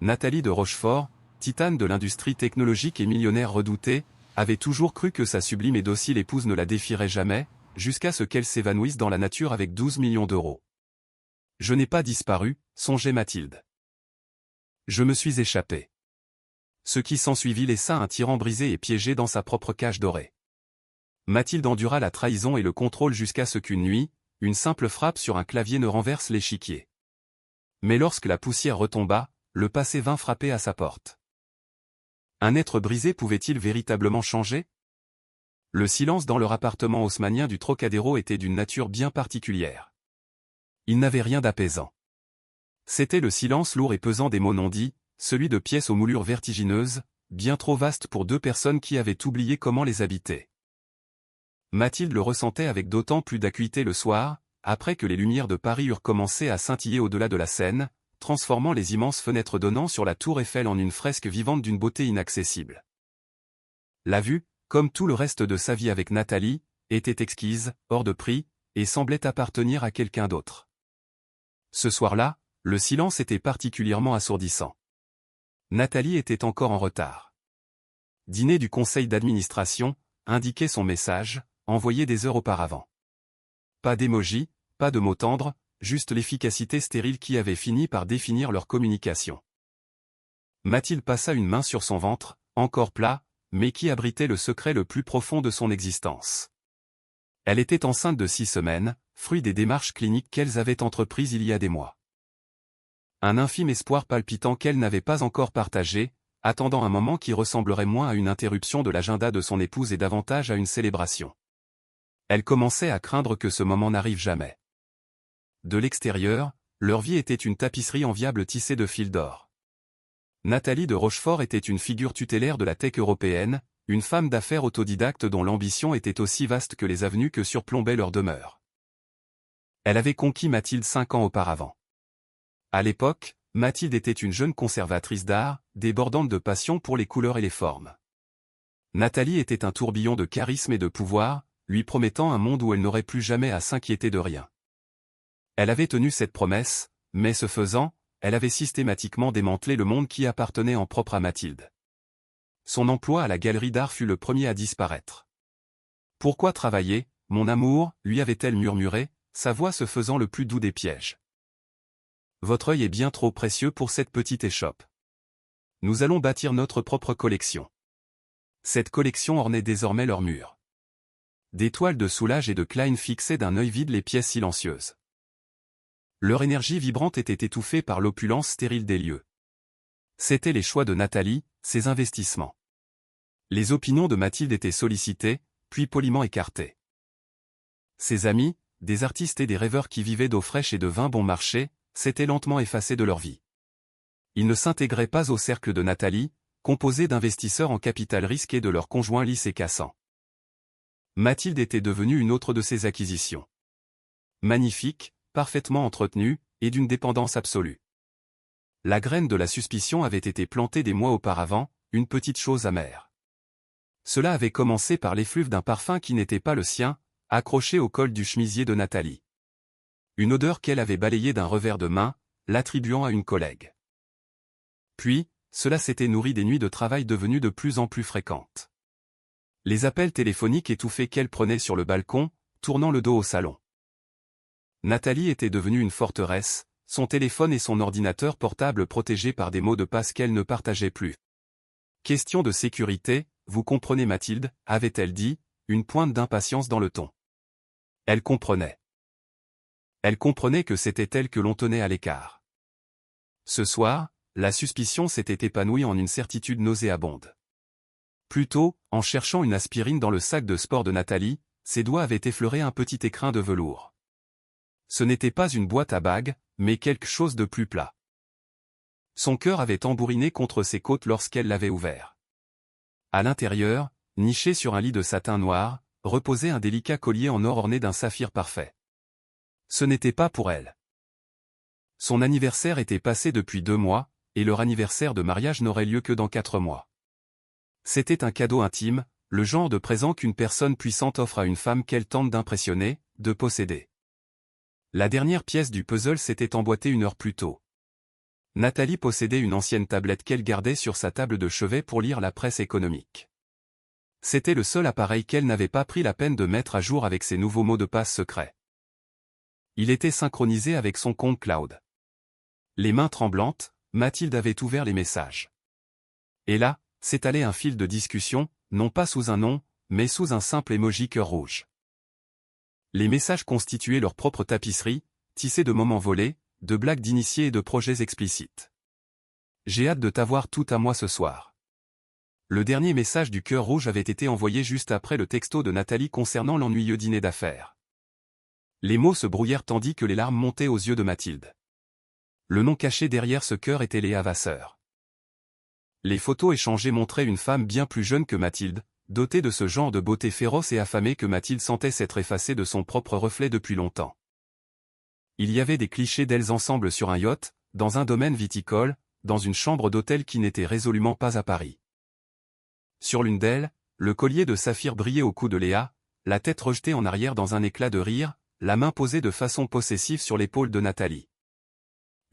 Nathalie de Rochefort, titane de l'industrie technologique et millionnaire redoutée, avait toujours cru que sa sublime et docile épouse ne la défierait jamais, jusqu'à ce qu'elle s'évanouisse dans la nature avec 12 millions d'euros. Je n'ai pas disparu, songeait Mathilde. Je me suis échappé. Ce qui s'ensuivit laissa un tyran brisé et piégé dans sa propre cage dorée. Mathilde endura la trahison et le contrôle jusqu'à ce qu'une nuit, une simple frappe sur un clavier ne renverse l'échiquier. Mais lorsque la poussière retomba, le passé vint frapper à sa porte. Un être brisé pouvait-il véritablement changer? Le silence dans leur appartement haussmannien du Trocadéro était d'une nature bien particulière. Il n'avait rien d'apaisant. C'était le silence lourd et pesant des mots non dits, celui de pièces aux moulures vertigineuses, bien trop vastes pour deux personnes qui avaient oublié comment les habiter. Mathilde le ressentait avec d'autant plus d'acuité le soir, après que les lumières de Paris eurent commencé à scintiller au-delà de la Seine, transformant les immenses fenêtres donnant sur la tour Eiffel en une fresque vivante d'une beauté inaccessible. La vue, comme tout le reste de sa vie avec Nathalie, était exquise, hors de prix, et semblait appartenir à quelqu'un d'autre. Ce soir-là, le silence était particulièrement assourdissant. Nathalie était encore en retard. Dîner du conseil d'administration, indiquait son message, envoyé des heures auparavant. Pas d'émoji, pas de mots tendres, juste l'efficacité stérile qui avait fini par définir leur communication. Mathilde passa une main sur son ventre, encore plat, mais qui abritait le secret le plus profond de son existence. Elle était enceinte de 6 semaines, fruit des démarches cliniques qu'elles avaient entreprises il y a des mois. Un infime espoir palpitant qu'elle n'avait pas encore partagé, attendant un moment qui ressemblerait moins à une interruption de l'agenda de son épouse et davantage à une célébration. Elle commençait à craindre que ce moment n'arrive jamais. De l'extérieur, leur vie était une tapisserie enviable tissée de fils d'or. Nathalie de Rochefort était une figure tutélaire de la tech européenne, une femme d'affaires autodidacte dont l'ambition était aussi vaste que les avenues que surplombait leur demeure. Elle avait conquis Mathilde 5 ans auparavant. À l'époque, Mathilde était une jeune conservatrice d'art, débordante de passion pour les couleurs et les formes. Nathalie était un tourbillon de charisme et de pouvoir, lui promettant un monde où elle n'aurait plus jamais à s'inquiéter de rien. Elle avait tenu cette promesse, mais ce faisant, elle avait systématiquement démantelé le monde qui appartenait en propre à Mathilde. Son emploi à la galerie d'art fut le premier à disparaître. « Pourquoi travailler, mon amour ?» lui avait-elle murmuré, sa voix se faisant le plus doux des pièges. « Votre œil est bien trop précieux pour cette petite échoppe. Nous allons bâtir notre propre collection. » Cette collection ornait désormais leurs murs. Des toiles de Soulages et de Klein fixaient d'un œil vide les pièces silencieuses. Leur énergie vibrante était étouffée par l'opulence stérile des lieux. C'étaient les choix de Nathalie, ses investissements. Les opinions de Mathilde étaient sollicitées, puis poliment écartées. Ses amis, des artistes et des rêveurs qui vivaient d'eau fraîche et de vin bon marché, s'étaient lentement effacés de leur vie. Ils ne s'intégraient pas au cercle de Nathalie, composé d'investisseurs en capital risque et de leurs conjoints lisses et cassants. Mathilde était devenue une autre de ses acquisitions. Magnifique, parfaitement entretenue, et d'une dépendance absolue. La graine de la suspicion avait été plantée des mois auparavant, une petite chose amère. Cela avait commencé par l'effluve d'un parfum qui n'était pas le sien, accroché au col du chemisier de Nathalie. Une odeur qu'elle avait balayée d'un revers de main, l'attribuant à une collègue. Puis, cela s'était nourri des nuits de travail devenues de plus en plus fréquentes. Les appels téléphoniques étouffés qu'elle prenait sur le balcon, tournant le dos au salon. Nathalie était devenue une forteresse, son téléphone et son ordinateur portable protégés par des mots de passe qu'elle ne partageait plus. Question de sécurité, vous comprenez Mathilde, avait-elle dit, une pointe d'impatience dans le ton. Elle comprenait. Elle comprenait que c'était elle que l'on tenait à l'écart. Ce soir, la suspicion s'était épanouie en une certitude nauséabonde. Plus tôt, en cherchant une aspirine dans le sac de sport de Nathalie, ses doigts avaient effleuré un petit écrin de velours. Ce n'était pas une boîte à bagues, mais quelque chose de plus plat. Son cœur avait tambouriné contre ses côtes lorsqu'elle l'avait ouvert. À l'intérieur, niché sur un lit de satin noir, reposait un délicat collier en or orné d'un saphir parfait. Ce n'était pas pour elle. Son anniversaire était passé depuis 2 mois, et leur anniversaire de mariage n'aurait lieu que dans 4 mois. C'était un cadeau intime, le genre de présent qu'une personne puissante offre à une femme qu'elle tente d'impressionner, de posséder. La dernière pièce du puzzle s'était emboîtée 1 heure plus tôt. Nathalie possédait une ancienne tablette qu'elle gardait sur sa table de chevet pour lire la presse économique. C'était le seul appareil qu'elle n'avait pas pris la peine de mettre à jour avec ses nouveaux mots de passe secrets. Il était synchronisé avec son compte cloud. Les mains tremblantes, Mathilde avait ouvert les messages. Et là, s'étalait un fil de discussion, non pas sous un nom, mais sous un simple emoji cœur rouge. Les messages constituaient leur propre tapisserie, tissée de moments volés, de blagues d'initiés et de projets explicites. J'ai hâte de t'avoir tout à moi ce soir. Le dernier message du cœur rouge avait été envoyé juste après le texto de Nathalie concernant l'ennuyeux dîner d'affaires. Les mots se brouillèrent tandis que les larmes montaient aux yeux de Mathilde. Le nom caché derrière ce cœur était Léa Vasseur. Les photos échangées montraient une femme bien plus jeune que Mathilde, dotée de ce genre de beauté féroce et affamée que Mathilde sentait s'être effacée de son propre reflet depuis longtemps. Il y avait des clichés d'elles ensemble sur un yacht, dans un domaine viticole, dans une chambre d'hôtel qui n'était résolument pas à Paris. Sur l'une d'elles, le collier de saphir brillait au cou de Léa, la tête rejetée en arrière dans un éclat de rire, la main posée de façon possessive sur l'épaule de Nathalie.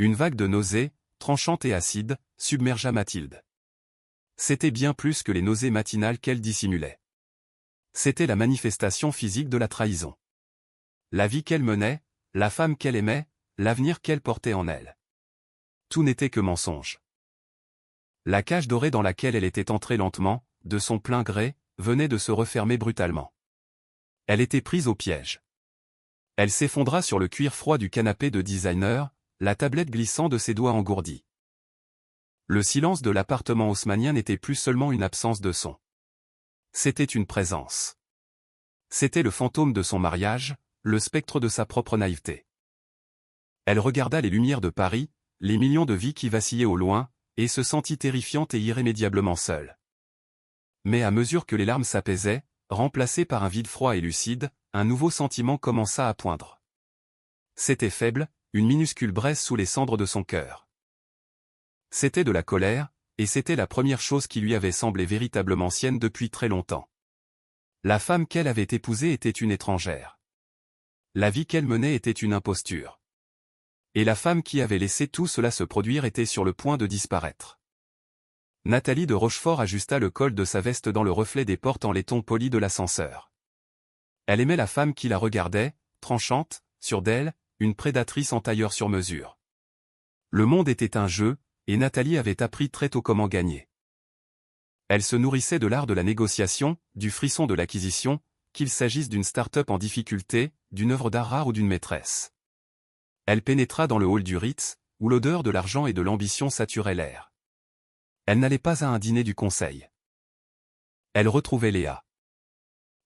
Une vague de nausées, tranchante et acide, submergea Mathilde. C'était bien plus que les nausées matinales qu'elle dissimulait. C'était la manifestation physique de la trahison. La vie qu'elle menait, la femme qu'elle aimait, l'avenir qu'elle portait en elle. Tout n'était que mensonge. La cage dorée dans laquelle elle était entrée lentement, de son plein gré, venait de se refermer brutalement. Elle était prise au piège. Elle s'effondra sur le cuir froid du canapé de designer, la tablette glissant de ses doigts engourdis. Le silence de l'appartement haussmannien n'était plus seulement une absence de son. C'était une présence. C'était le fantôme de son mariage, le spectre de sa propre naïveté. Elle regarda les lumières de Paris, les millions de vies qui vacillaient au loin, et se sentit terrifiante et irrémédiablement seule. Mais à mesure que les larmes s'apaisaient, remplacées par un vide froid et lucide, un nouveau sentiment commença à poindre. C'était faible, une minuscule braise sous les cendres de son cœur. C'était de la colère, et c'était la première chose qui lui avait semblé véritablement sienne depuis très longtemps. La femme qu'elle avait épousée était une étrangère. La vie qu'elle menait était une imposture. Et la femme qui avait laissé tout cela se produire était sur le point de disparaître. Nathalie de Rochefort ajusta le col de sa veste dans le reflet des portes en laiton poli de l'ascenseur. Elle aimait la femme qui la regardait, tranchante, sûre d'elle, une prédatrice en tailleur sur mesure. Le monde était un jeu, et Nathalie avait appris très tôt comment gagner. Elle se nourrissait de l'art de la négociation, du frisson de l'acquisition, qu'il s'agisse d'une start-up en difficulté, d'une œuvre d'art rare ou d'une maîtresse. Elle pénétra dans le hall du Ritz, où l'odeur de l'argent et de l'ambition saturait l'air. Elle n'allait pas à un dîner du conseil. Elle retrouvait Léa.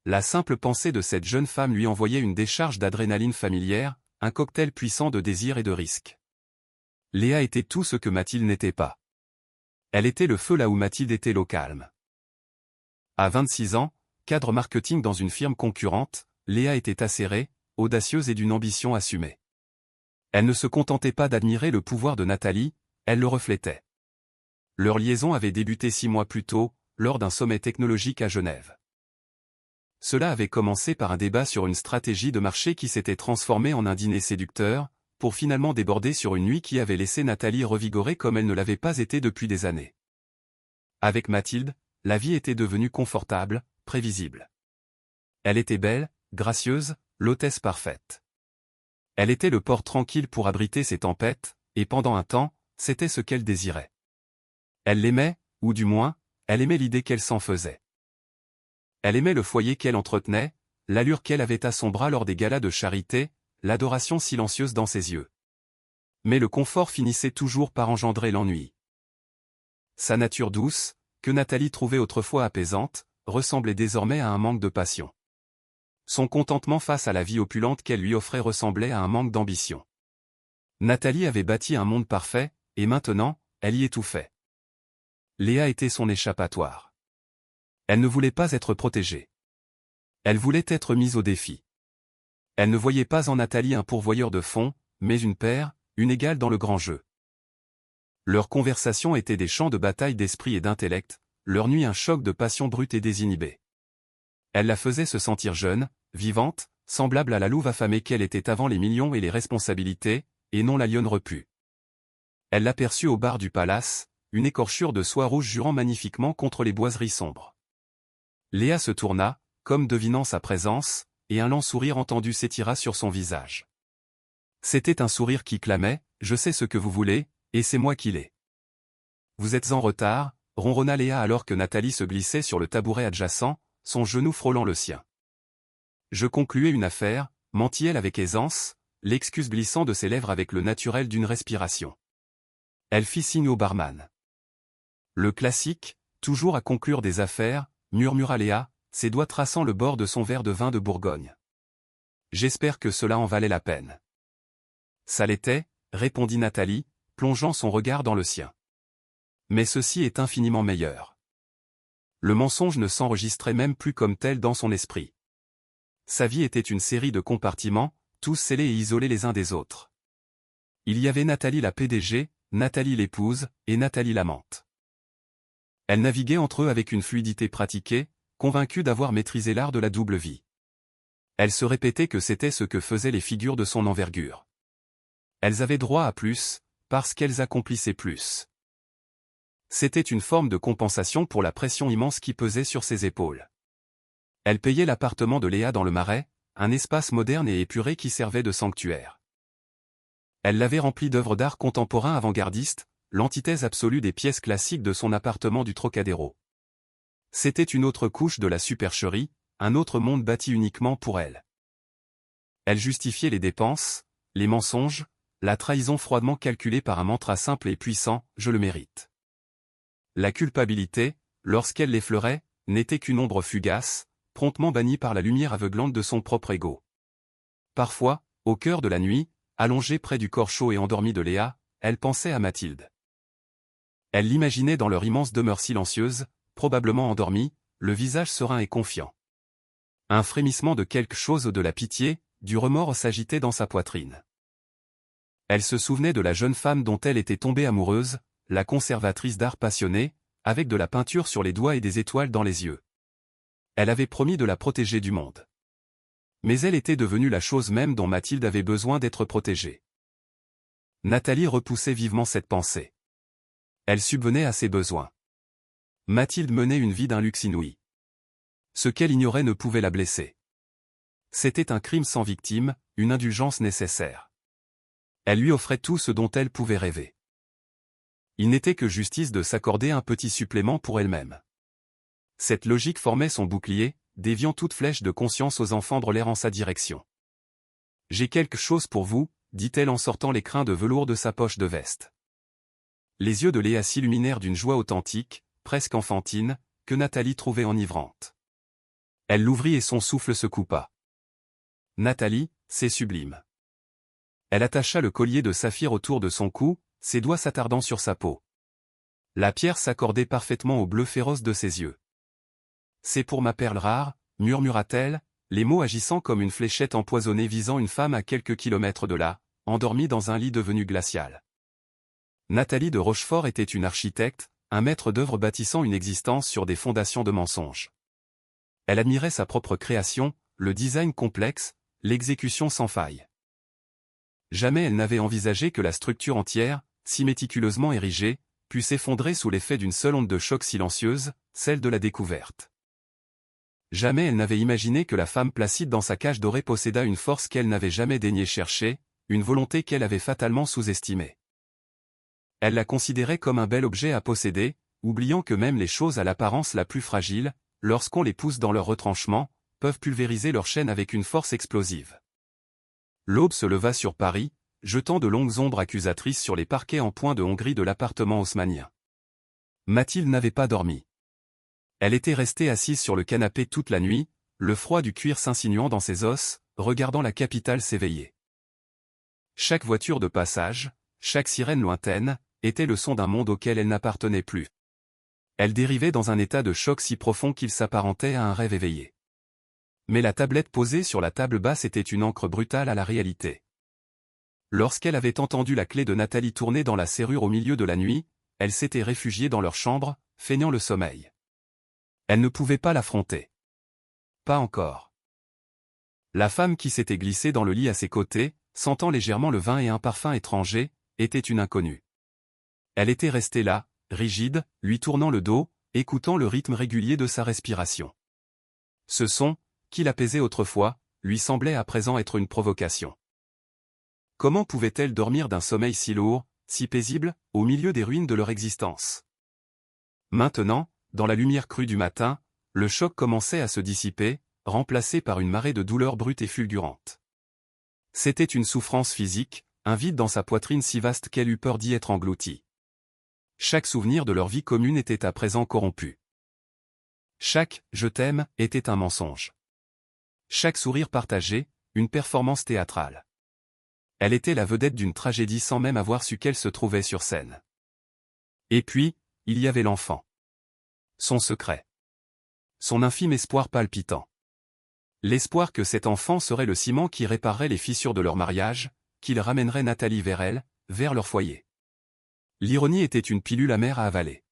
La simple pensée de cette jeune femme lui envoyait une décharge d'adrénaline familière, un cocktail puissant de désir et de risque. Léa était tout ce que Mathilde n'était pas. Elle était le feu là où Mathilde était l'eau calme. À 26 ans, cadre marketing dans une firme concurrente, Léa était acérée, audacieuse et d'une ambition assumée. Elle ne se contentait pas d'admirer le pouvoir de Nathalie, elle le reflétait. Leur liaison avait débuté 6 mois plus tôt, lors d'un sommet technologique à Genève. Cela avait commencé par un débat sur une stratégie de marché qui s'était transformé en un dîner séducteur, pour finalement déborder sur une nuit qui avait laissé Nathalie revigorée comme elle ne l'avait pas été depuis des années. Avec Mathilde, la vie était devenue confortable, prévisible. Elle était belle, gracieuse, l'hôtesse parfaite. Elle était le port tranquille pour abriter ses tempêtes, et pendant un temps, c'était ce qu'elle désirait. Elle l'aimait, ou du moins, elle aimait l'idée qu'elle s'en faisait. Elle aimait le foyer qu'elle entretenait, l'allure qu'elle avait à son bras lors des galas de charité, l'adoration silencieuse dans ses yeux. Mais le confort finissait toujours par engendrer l'ennui. Sa nature douce, que Nathalie trouvait autrefois apaisante, ressemblait désormais à un manque de passion. Son contentement face à la vie opulente qu'elle lui offrait ressemblait à un manque d'ambition. Nathalie avait bâti un monde parfait, et maintenant, elle y étouffait. Léa était son échappatoire. Elle ne voulait pas être protégée. Elle voulait être mise au défi. Elle ne voyait pas en Nathalie un pourvoyeur de fonds, mais une paire, une égale dans le grand jeu. Leurs conversations étaient des champs de bataille d'esprit et d'intellect, leur nuit un choc de passion brute et désinhibée. Elle la faisait se sentir jeune, vivante, semblable à la louve affamée qu'elle était avant les millions et les responsabilités, et non la lionne repue. Elle l'aperçut au bar du palace, une écorchure de soie rouge jurant magnifiquement contre les boiseries sombres. Léa se tourna, comme devinant sa présence, et un lent sourire entendu s'étira sur son visage. C'était un sourire qui clamait « Je sais ce que vous voulez, et c'est moi qui l'ai. » Vous êtes en retard, ronronna Léa alors que Nathalie se glissait sur le tabouret adjacent, son genou frôlant le sien. Je concluais une affaire, mentit-elle avec aisance, l'excuse glissant de ses lèvres avec le naturel d'une respiration. Elle fit signe au barman. Le classique, toujours à conclure des affaires, murmura Léa, ses doigts traçant le bord de son verre de vin de Bourgogne. J'espère que cela en valait la peine. Ça l'était, répondit Nathalie, plongeant son regard dans le sien. Mais ceci est infiniment meilleur. Le mensonge ne s'enregistrait même plus comme tel dans son esprit. Sa vie était une série de compartiments, tous scellés et isolés les uns des autres. Il y avait Nathalie la PDG, Nathalie l'épouse, et Nathalie l'amante. Elle naviguait entre eux avec une fluidité pratiquée, convaincue d'avoir maîtrisé l'art de la double vie. Elle se répétait que c'était ce que faisaient les figures de son envergure. Elles avaient droit à plus, parce qu'elles accomplissaient plus. C'était une forme de compensation pour la pression immense qui pesait sur ses épaules. Elle payait l'appartement de Léa dans le Marais, un espace moderne et épuré qui servait de sanctuaire. Elle l'avait rempli d'œuvres d'art contemporain avant-gardistes, l'antithèse absolue des pièces classiques de son appartement du Trocadéro. C'était une autre couche de la supercherie, un autre monde bâti uniquement pour elle. Elle justifiait les dépenses, les mensonges, la trahison froidement calculée par un mantra simple et puissant, « Je le mérite ». La culpabilité, lorsqu'elle l'effleurait, n'était qu'une ombre fugace, promptement bannie par la lumière aveuglante de son propre ego. Parfois, au cœur de la nuit, allongée près du corps chaud et endormi de Léa, elle pensait à Mathilde. Elle l'imaginait dans leur immense demeure silencieuse, probablement endormie, le visage serein et confiant. Un frémissement de quelque chose de la pitié, du remords s'agitait dans sa poitrine. Elle se souvenait de la jeune femme dont elle était tombée amoureuse, la conservatrice d'art passionnée, avec de la peinture sur les doigts et des étoiles dans les yeux. Elle avait promis de la protéger du monde. Mais elle était devenue la chose même dont Mathilde avait besoin d'être protégée. Nathalie repoussait vivement cette pensée. Elle subvenait à ses besoins. Mathilde menait une vie d'un luxe inouï. Ce qu'elle ignorait ne pouvait la blesser. C'était un crime sans victime, une indulgence nécessaire. Elle lui offrait tout ce dont elle pouvait rêver. Il n'était que justice de s'accorder un petit supplément pour elle-même. Cette logique formait son bouclier, déviant toute flèche de conscience aux enfants brûlèrent en sa direction. « J'ai quelque chose pour vous », dit-elle en sortant les crins de velours de sa poche de veste. Les yeux de Léa s'illuminèrent d'une joie authentique, presque enfantine, que Nathalie trouvait enivrante. Elle l'ouvrit et son souffle se coupa. « Nathalie, c'est sublime. » Elle attacha le collier de saphir autour de son cou, ses doigts s'attardant sur sa peau. La pierre s'accordait parfaitement au bleu féroce de ses yeux. « C'est pour ma perle rare », murmura-t-elle, les mots agissant comme une fléchette empoisonnée visant une femme à quelques kilomètres de là, endormie dans un lit devenu glacial. Nathalie de Rochefort était une architecte, un maître d'œuvre bâtissant une existence sur des fondations de mensonges. Elle admirait sa propre création, le design complexe, l'exécution sans faille. Jamais elle n'avait envisagé que la structure entière, si méticuleusement érigée, pût s'effondrer sous l'effet d'une seule onde de choc silencieuse, celle de la découverte. Jamais elle n'avait imaginé que la femme placide dans sa cage dorée possédât une force qu'elle n'avait jamais daigné chercher, une volonté qu'elle avait fatalement sous-estimée. Elle la considérait comme un bel objet à posséder, oubliant que même les choses à l'apparence la plus fragile, lorsqu'on les pousse dans leur retranchement, peuvent pulvériser leur chaîne avec une force explosive. L'aube se leva sur Paris, jetant de longues ombres accusatrices sur les parquets en point de Hongrie de l'appartement haussmannien. Mathilde n'avait pas dormi. Elle était restée assise sur le canapé toute la nuit, le froid du cuir s'insinuant dans ses os, regardant la capitale s'éveiller. Chaque voiture de passage, chaque sirène lointaine, était le son d'un monde auquel elle n'appartenait plus. Elle dérivait dans un état de choc si profond qu'il s'apparentait à un rêve éveillé. Mais la tablette posée sur la table basse était une encre brutale à la réalité. Lorsqu'elle avait entendu la clé de Nathalie tourner dans la serrure au milieu de la nuit, elle s'était réfugiée dans leur chambre, feignant le sommeil. Elle ne pouvait pas l'affronter. Pas encore. La femme qui s'était glissée dans le lit à ses côtés, sentant légèrement le vin et un parfum étranger, était une inconnue. Elle était restée là, rigide, lui tournant le dos, écoutant le rythme régulier de sa respiration. Ce son, qui l'apaisait autrefois, lui semblait à présent être une provocation. Comment pouvait-elle dormir d'un sommeil si lourd, si paisible, au milieu des ruines de leur existence? Maintenant, dans la lumière crue du matin, le choc commençait à se dissiper, remplacé par une marée de douleurs brutes et fulgurantes. C'était une souffrance physique, un vide dans sa poitrine si vaste qu'elle eut peur d'y être engloutie. Chaque souvenir de leur vie commune était à présent corrompu. Chaque « je t'aime » était un mensonge. Chaque sourire partagé, une performance théâtrale. Elle était la vedette d'une tragédie sans même avoir su qu'elle se trouvait sur scène. Et puis, il y avait l'enfant. Son secret. Son infime espoir palpitant. L'espoir que cet enfant serait le ciment qui réparerait les fissures de leur mariage, qu'il ramènerait Nathalie vers elle, vers leur foyer. L'ironie était une pilule amère à avaler.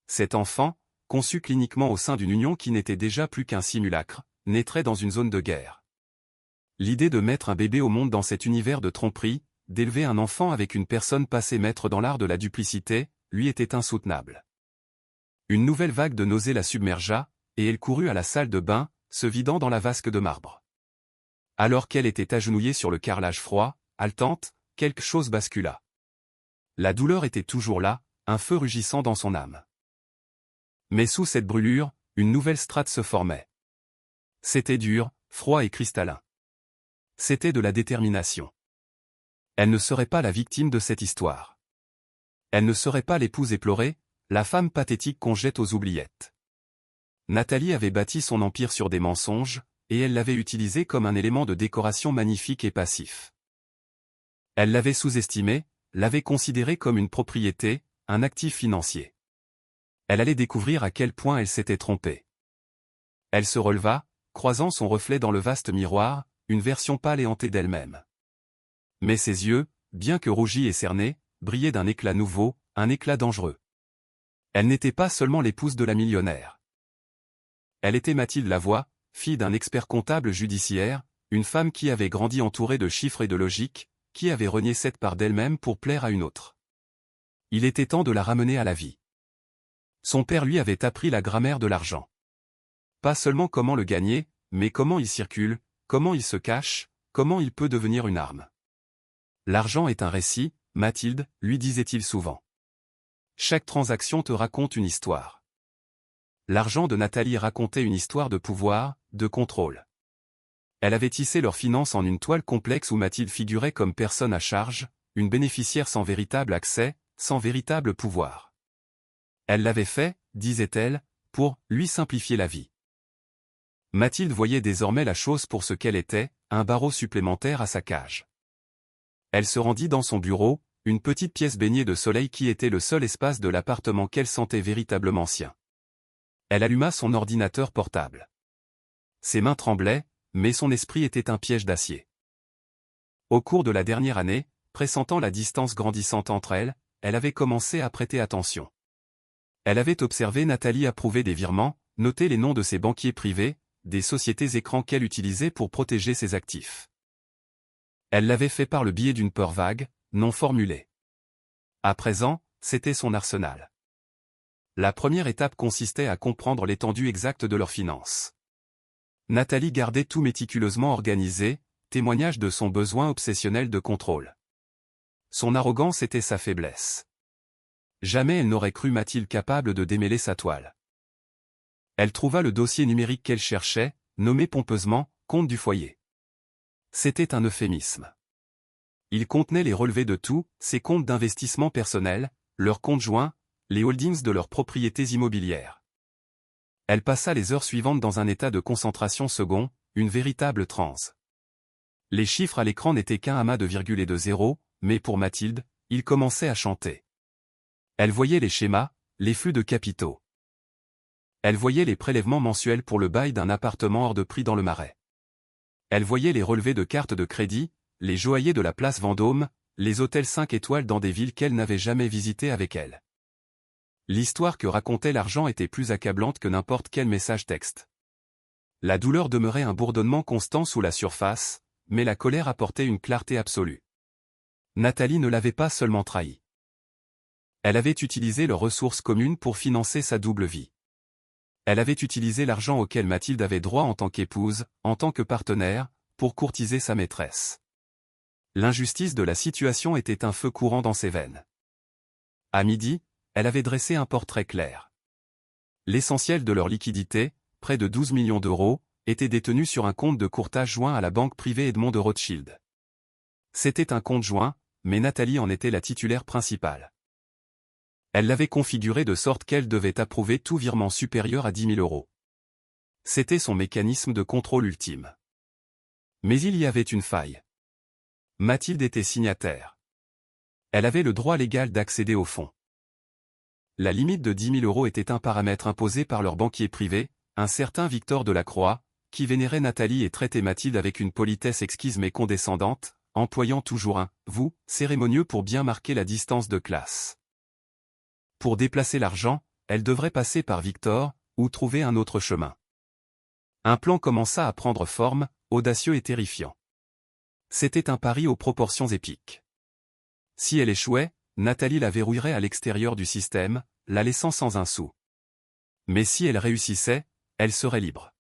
Cet enfant, conçu cliniquement au sein d'une union qui n'était déjà plus qu'un simulacre, naîtrait dans une zone de guerre. L'idée de mettre un bébé au monde dans cet univers de tromperie, d'élever un enfant avec une personne passée maître dans l'art de la duplicité, lui était insoutenable. Une nouvelle vague de nausées la submergea, et elle courut à la salle de bain, se vidant dans la vasque de marbre. Alors qu'elle était agenouillée sur le carrelage froid, haletante, quelque chose bascula. La douleur était toujours là, un feu rugissant dans son âme. Mais sous cette brûlure, une nouvelle strate se formait. C'était dur, froid et cristallin. C'était de la détermination. Elle ne serait pas la victime de cette histoire. Elle ne serait pas l'épouse éplorée, la femme pathétique qu'on jette aux oubliettes. Nathalie avait bâti son empire sur des mensonges, et elle l'avait utilisé comme un élément de décoration magnifique et passif. Elle l'avait sous-estimé, l'avait considéré comme une propriété, un actif financier. Elle allait découvrir à quel point elle s'était trompée. Elle se releva, croisant son reflet dans le vaste miroir, une version pâle et hantée d'elle-même. Mais ses yeux, bien que rougis et cernés, brillaient d'un éclat nouveau, un éclat dangereux. Elle n'était pas seulement l'épouse de la millionnaire. Elle était Mathilde Lavoie, fille d'un expert comptable judiciaire, une femme qui avait grandi entourée de chiffres et de logique, qui avait renié cette part d'elle-même pour plaire à une autre. Il était temps de la ramener à la vie. Son père lui avait appris la grammaire de l'argent. Pas seulement comment le gagner, mais comment il circule, comment il se cache, comment il peut devenir une arme. L'argent est un récit, Mathilde, lui disait-il souvent. Chaque transaction te raconte une histoire. L'argent de Nathalie racontait une histoire de pouvoir, de contrôle. Elle avait tissé leurs finances en une toile complexe où Mathilde figurait comme personne à charge, une bénéficiaire sans véritable accès, sans véritable pouvoir. Elle l'avait fait, disait-elle, pour lui simplifier la vie. Mathilde voyait désormais la chose pour ce qu'elle était, un barreau supplémentaire à sa cage. Elle se rendit dans son bureau, une petite pièce baignée de soleil qui était le seul espace de l'appartement qu'elle sentait véritablement sien. Elle alluma son ordinateur portable. Ses mains tremblaient, mais son esprit était un piège d'acier. Au cours de la dernière année, pressentant la distance grandissante entre elles, elle avait commencé à prêter attention. Elle avait observé Nathalie approuver des virements, noter les noms de ses banquiers privés, des sociétés écrans qu'elle utilisait pour protéger ses actifs. Elle l'avait fait par le biais d'une peur vague, non formulée. À présent, c'était son arsenal. La première étape consistait à comprendre l'étendue exacte de leurs finances. Nathalie gardait tout méticuleusement organisé, témoignage de son besoin obsessionnel de contrôle. Son arrogance était sa faiblesse. Jamais elle n'aurait cru Mathilde capable de démêler sa toile. Elle trouva le dossier numérique qu'elle cherchait, nommé pompeusement « compte du foyer ». C'était un euphémisme. Il contenait les relevés de tous, ses comptes d'investissement personnels, leurs comptes joints, les holdings de leurs propriétés immobilières. Elle passa les heures suivantes dans un état de concentration second, une véritable transe. Les chiffres à l'écran n'étaient qu'un amas de virgules et de zéros, mais pour Mathilde, ils commençaient à chanter. Elle voyait les schémas, les flux de capitaux. Elle voyait les prélèvements mensuels pour le bail d'un appartement hors de prix dans le Marais. Elle voyait les relevés de cartes de crédit, les joailliers de la place Vendôme, les hôtels 5 étoiles dans des villes qu'elle n'avait jamais visitées avec elle. L'histoire que racontait l'argent était plus accablante que n'importe quel message texte. La douleur demeurait un bourdonnement constant sous la surface, mais la colère apportait une clarté absolue. Nathalie ne l'avait pas seulement trahi. Elle avait utilisé leurs ressources communes pour financer sa double vie. Elle avait utilisé l'argent auquel Mathilde avait droit en tant qu'épouse, en tant que partenaire, pour courtiser sa maîtresse. L'injustice de la situation était un feu courant dans ses veines. À midi, elle avait dressé un portrait clair. L'essentiel de leur liquidité, près de 12 millions d'euros, était détenu sur un compte de courtage joint à la banque privée Edmond de Rothschild. C'était un compte joint, mais Nathalie en était la titulaire principale. Elle l'avait configuré de sorte qu'elle devait approuver tout virement supérieur à 10 000 euros. C'était son mécanisme de contrôle ultime. Mais il y avait une faille. Mathilde était signataire. Elle avait le droit légal d'accéder au fonds. La limite de 10 000 euros était un paramètre imposé par leur banquier privé, un certain Victor Delacroix, qui vénérait Nathalie et traitait Mathilde avec une politesse exquise mais condescendante, employant toujours un « vous » cérémonieux pour bien marquer la distance de classe. Pour déplacer l'argent, elle devrait passer par Victor, ou trouver un autre chemin. Un plan commença à prendre forme, audacieux et terrifiant. C'était un pari aux proportions épiques. Si elle échouait, Nathalie la verrouillerait à l'extérieur du système, la laissant sans un sou. Mais si elle réussissait, elle serait libre.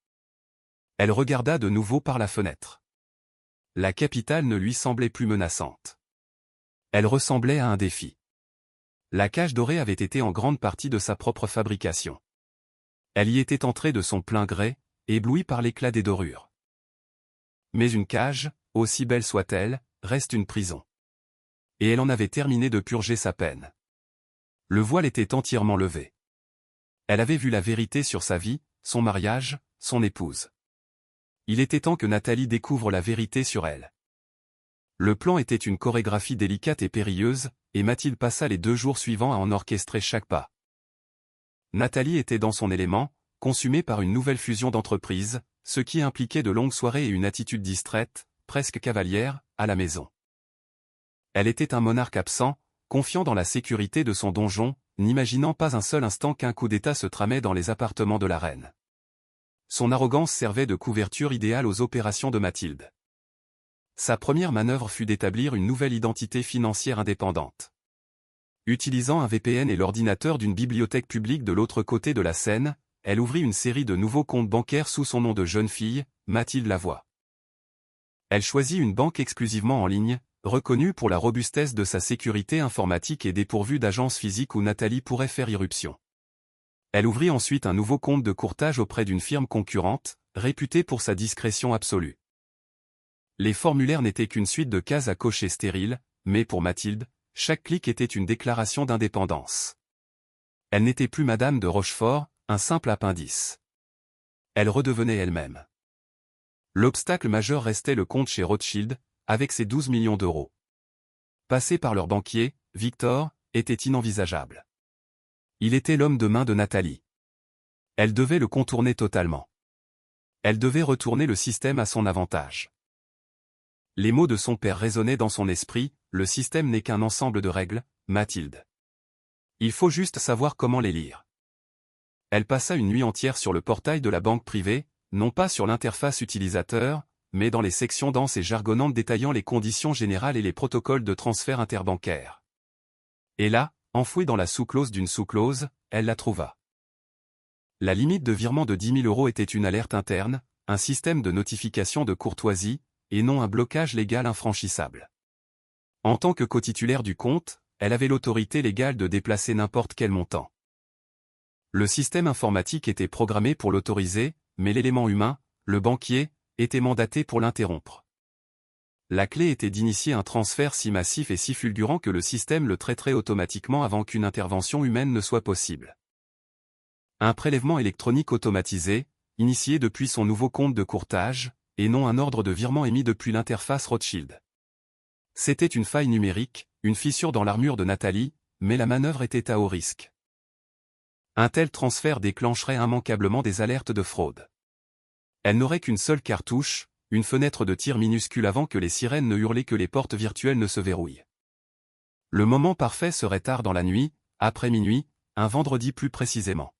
Elle regarda de nouveau par la fenêtre. La capitale ne lui semblait plus menaçante. Elle ressemblait à un défi. La cage dorée avait été en grande partie de sa propre fabrication. Elle y était entrée de son plein gré, éblouie par l'éclat des dorures. Mais une cage, aussi belle soit-elle, reste une prison. Et elle en avait terminé de purger sa peine. Le voile était entièrement levé. Elle avait vu la vérité sur sa vie, son mariage, son épouse. Il était temps que Nathalie découvre la vérité sur elle. Le plan était une chorégraphie délicate et périlleuse, et Mathilde passa les 2 jours suivants à en orchestrer chaque pas. Nathalie était dans son élément, consumée par une nouvelle fusion d'entreprises, ce qui impliquait de longues soirées et une attitude distraite, presque cavalière, à la maison. Elle était un monarque absent, confiant dans la sécurité de son donjon, n'imaginant pas un seul instant qu'un coup d'État se tramait dans les appartements de la reine. Son arrogance servait de couverture idéale aux opérations de Mathilde. Sa première manœuvre fut d'établir une nouvelle identité financière indépendante. Utilisant un VPN et l'ordinateur d'une bibliothèque publique de l'autre côté de la Seine, elle ouvrit une série de nouveaux comptes bancaires sous son nom de jeune fille, Mathilde Lavoie. Elle choisit une banque exclusivement en ligne, reconnue pour la robustesse de sa sécurité informatique et dépourvue d'agences physiques où Nathalie pourrait faire irruption. Elle ouvrit ensuite un nouveau compte de courtage auprès d'une firme concurrente, réputée pour sa discrétion absolue. Les formulaires n'étaient qu'une suite de cases à cocher stériles, mais pour Mathilde, chaque clic était une déclaration d'indépendance. Elle n'était plus Madame de Rochefort, un simple appendice. Elle redevenait elle-même. L'obstacle majeur restait le compte chez Rothschild, avec ses 12 millions d'euros. Passer par leur banquier, Victor, était inenvisageable. Il était l'homme de main de Nathalie. Elle devait le contourner totalement. Elle devait retourner le système à son avantage. Les mots de son père résonnaient dans son esprit, le système n'est qu'un ensemble de règles, Mathilde. Il faut juste savoir comment les lire. Elle passa une nuit entière sur le portail de la banque privée, non pas sur l'interface utilisateur, mais dans les sections denses et jargonnantes détaillant les conditions générales et les protocoles de transfert interbancaire. Et là, enfouie dans la sous-clause d'une sous-clause, elle la trouva. La limite de virement de 10 000 euros était une alerte interne, un système de notification de courtoisie, et non un blocage légal infranchissable. En tant que cotitulaire du compte, elle avait l'autorité légale de déplacer n'importe quel montant. Le système informatique était programmé pour l'autoriser, mais l'élément humain, le banquier, était mandaté pour l'interrompre. La clé était d'initier un transfert si massif et si fulgurant que le système le traiterait automatiquement avant qu'une intervention humaine ne soit possible. Un prélèvement électronique automatisé, initié depuis son nouveau compte de courtage, et non un ordre de virement émis depuis l'interface Rothschild. C'était une faille numérique, une fissure dans l'armure de Nathalie, mais la manœuvre était à haut risque. Un tel transfert déclencherait immanquablement des alertes de fraude. Elle n'aurait qu'une seule cartouche, une fenêtre de tir minuscule avant que les sirènes ne hurlent que les portes virtuelles ne se verrouillent. Le moment parfait serait tard dans la nuit, après minuit, un vendredi plus précisément.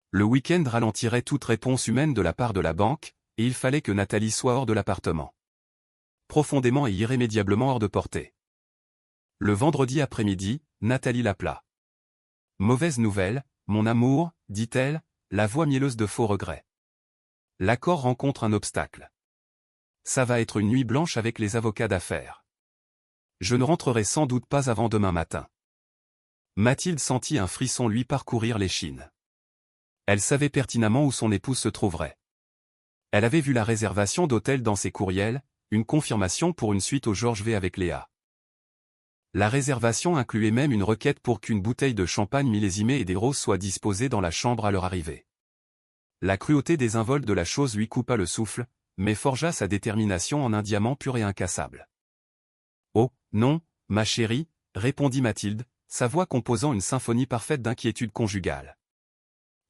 Le week-end ralentirait toute réponse humaine de la part de la banque, et il fallait que Nathalie soit hors de l'appartement. Profondément et irrémédiablement hors de portée. Le vendredi après-midi, Nathalie l'appela. Mauvaise nouvelle, mon amour, dit-elle, la voix mielleuse de faux regrets. L'accord rencontre un obstacle. Ça va être une nuit blanche avec les avocats d'affaires. Je ne rentrerai sans doute pas avant demain matin. Mathilde sentit un frisson lui parcourir l'échine. Elle savait pertinemment où son épouse se trouverait. Elle avait vu la réservation d'hôtel dans ses courriels, une confirmation pour une suite au Georges V avec Léa. La réservation incluait même une requête pour qu'une bouteille de champagne millésimée et des roses soit disposée dans la chambre à leur arrivée. La cruauté désinvolte de la chose lui coupa le souffle, mais forgea sa détermination en un diamant pur et incassable. « Oh, non, ma chérie, répondit Mathilde, sa voix composant une symphonie parfaite d'inquiétude conjugale.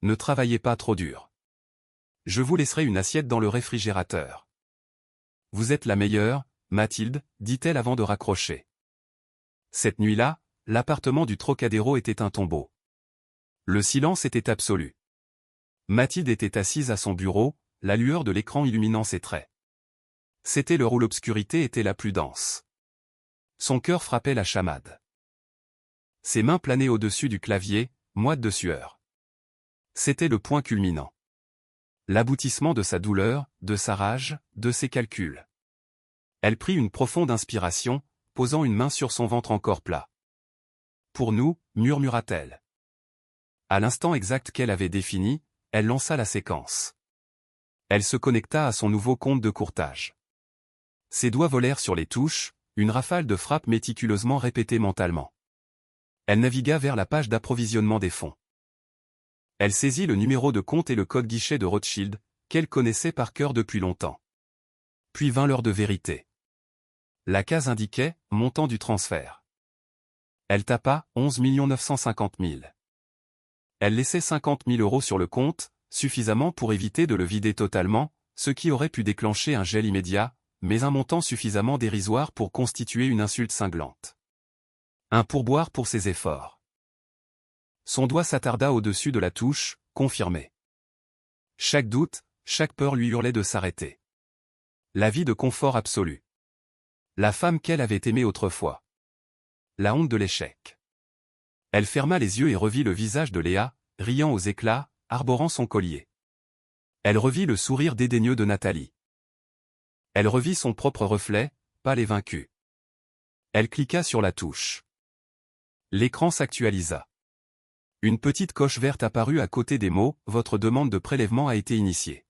Ne travaillez pas trop dur. Je vous laisserai une assiette dans le réfrigérateur. Vous êtes la meilleure, Mathilde, dit-elle avant de raccrocher. Cette nuit-là, l'appartement du Trocadéro était un tombeau. Le silence était absolu. Mathilde était assise à son bureau, la lueur de l'écran illuminant ses traits. C'était l'heure où l'obscurité était la plus dense. Son cœur frappait la chamade. Ses mains planaient au-dessus du clavier, moites de sueur. C'était le point culminant. L'aboutissement de sa douleur, de sa rage, de ses calculs. Elle prit une profonde inspiration, posant une main sur son ventre encore plat. « Pour nous, murmura-t-elle. À l'instant exact qu'elle avait défini, elle lança la séquence. Elle se connecta à son nouveau compte de courtage. Ses doigts volèrent sur les touches, une rafale de frappes méticuleusement répétées mentalement. Elle navigua vers la page d'approvisionnement des fonds. Elle saisit le numéro de compte et le code guichet de Rothschild, qu'elle connaissait par cœur depuis longtemps. Puis vint l'heure de vérité. La case indiquait « montant du transfert ». Elle tapa « 11 950 000 ». Elle laissait 50 000 € sur le compte, suffisamment pour éviter de le vider totalement, ce qui aurait pu déclencher un gel immédiat, mais un montant suffisamment dérisoire pour constituer une insulte cinglante. Un pourboire pour ses efforts. Son doigt s'attarda au-dessus de la touche, confirmé. Chaque doute, chaque peur lui hurlait de s'arrêter. La vie de confort absolu. La femme qu'elle avait aimée autrefois. La honte de l'échec. Elle ferma les yeux et revit le visage de Léa, riant aux éclats, arborant son collier. Elle revit le sourire dédaigneux de Nathalie. Elle revit son propre reflet, pâle et vaincu. Elle cliqua sur la touche. L'écran s'actualisa. Une petite coche verte apparut à côté des mots « Votre demande de prélèvement a été initiée.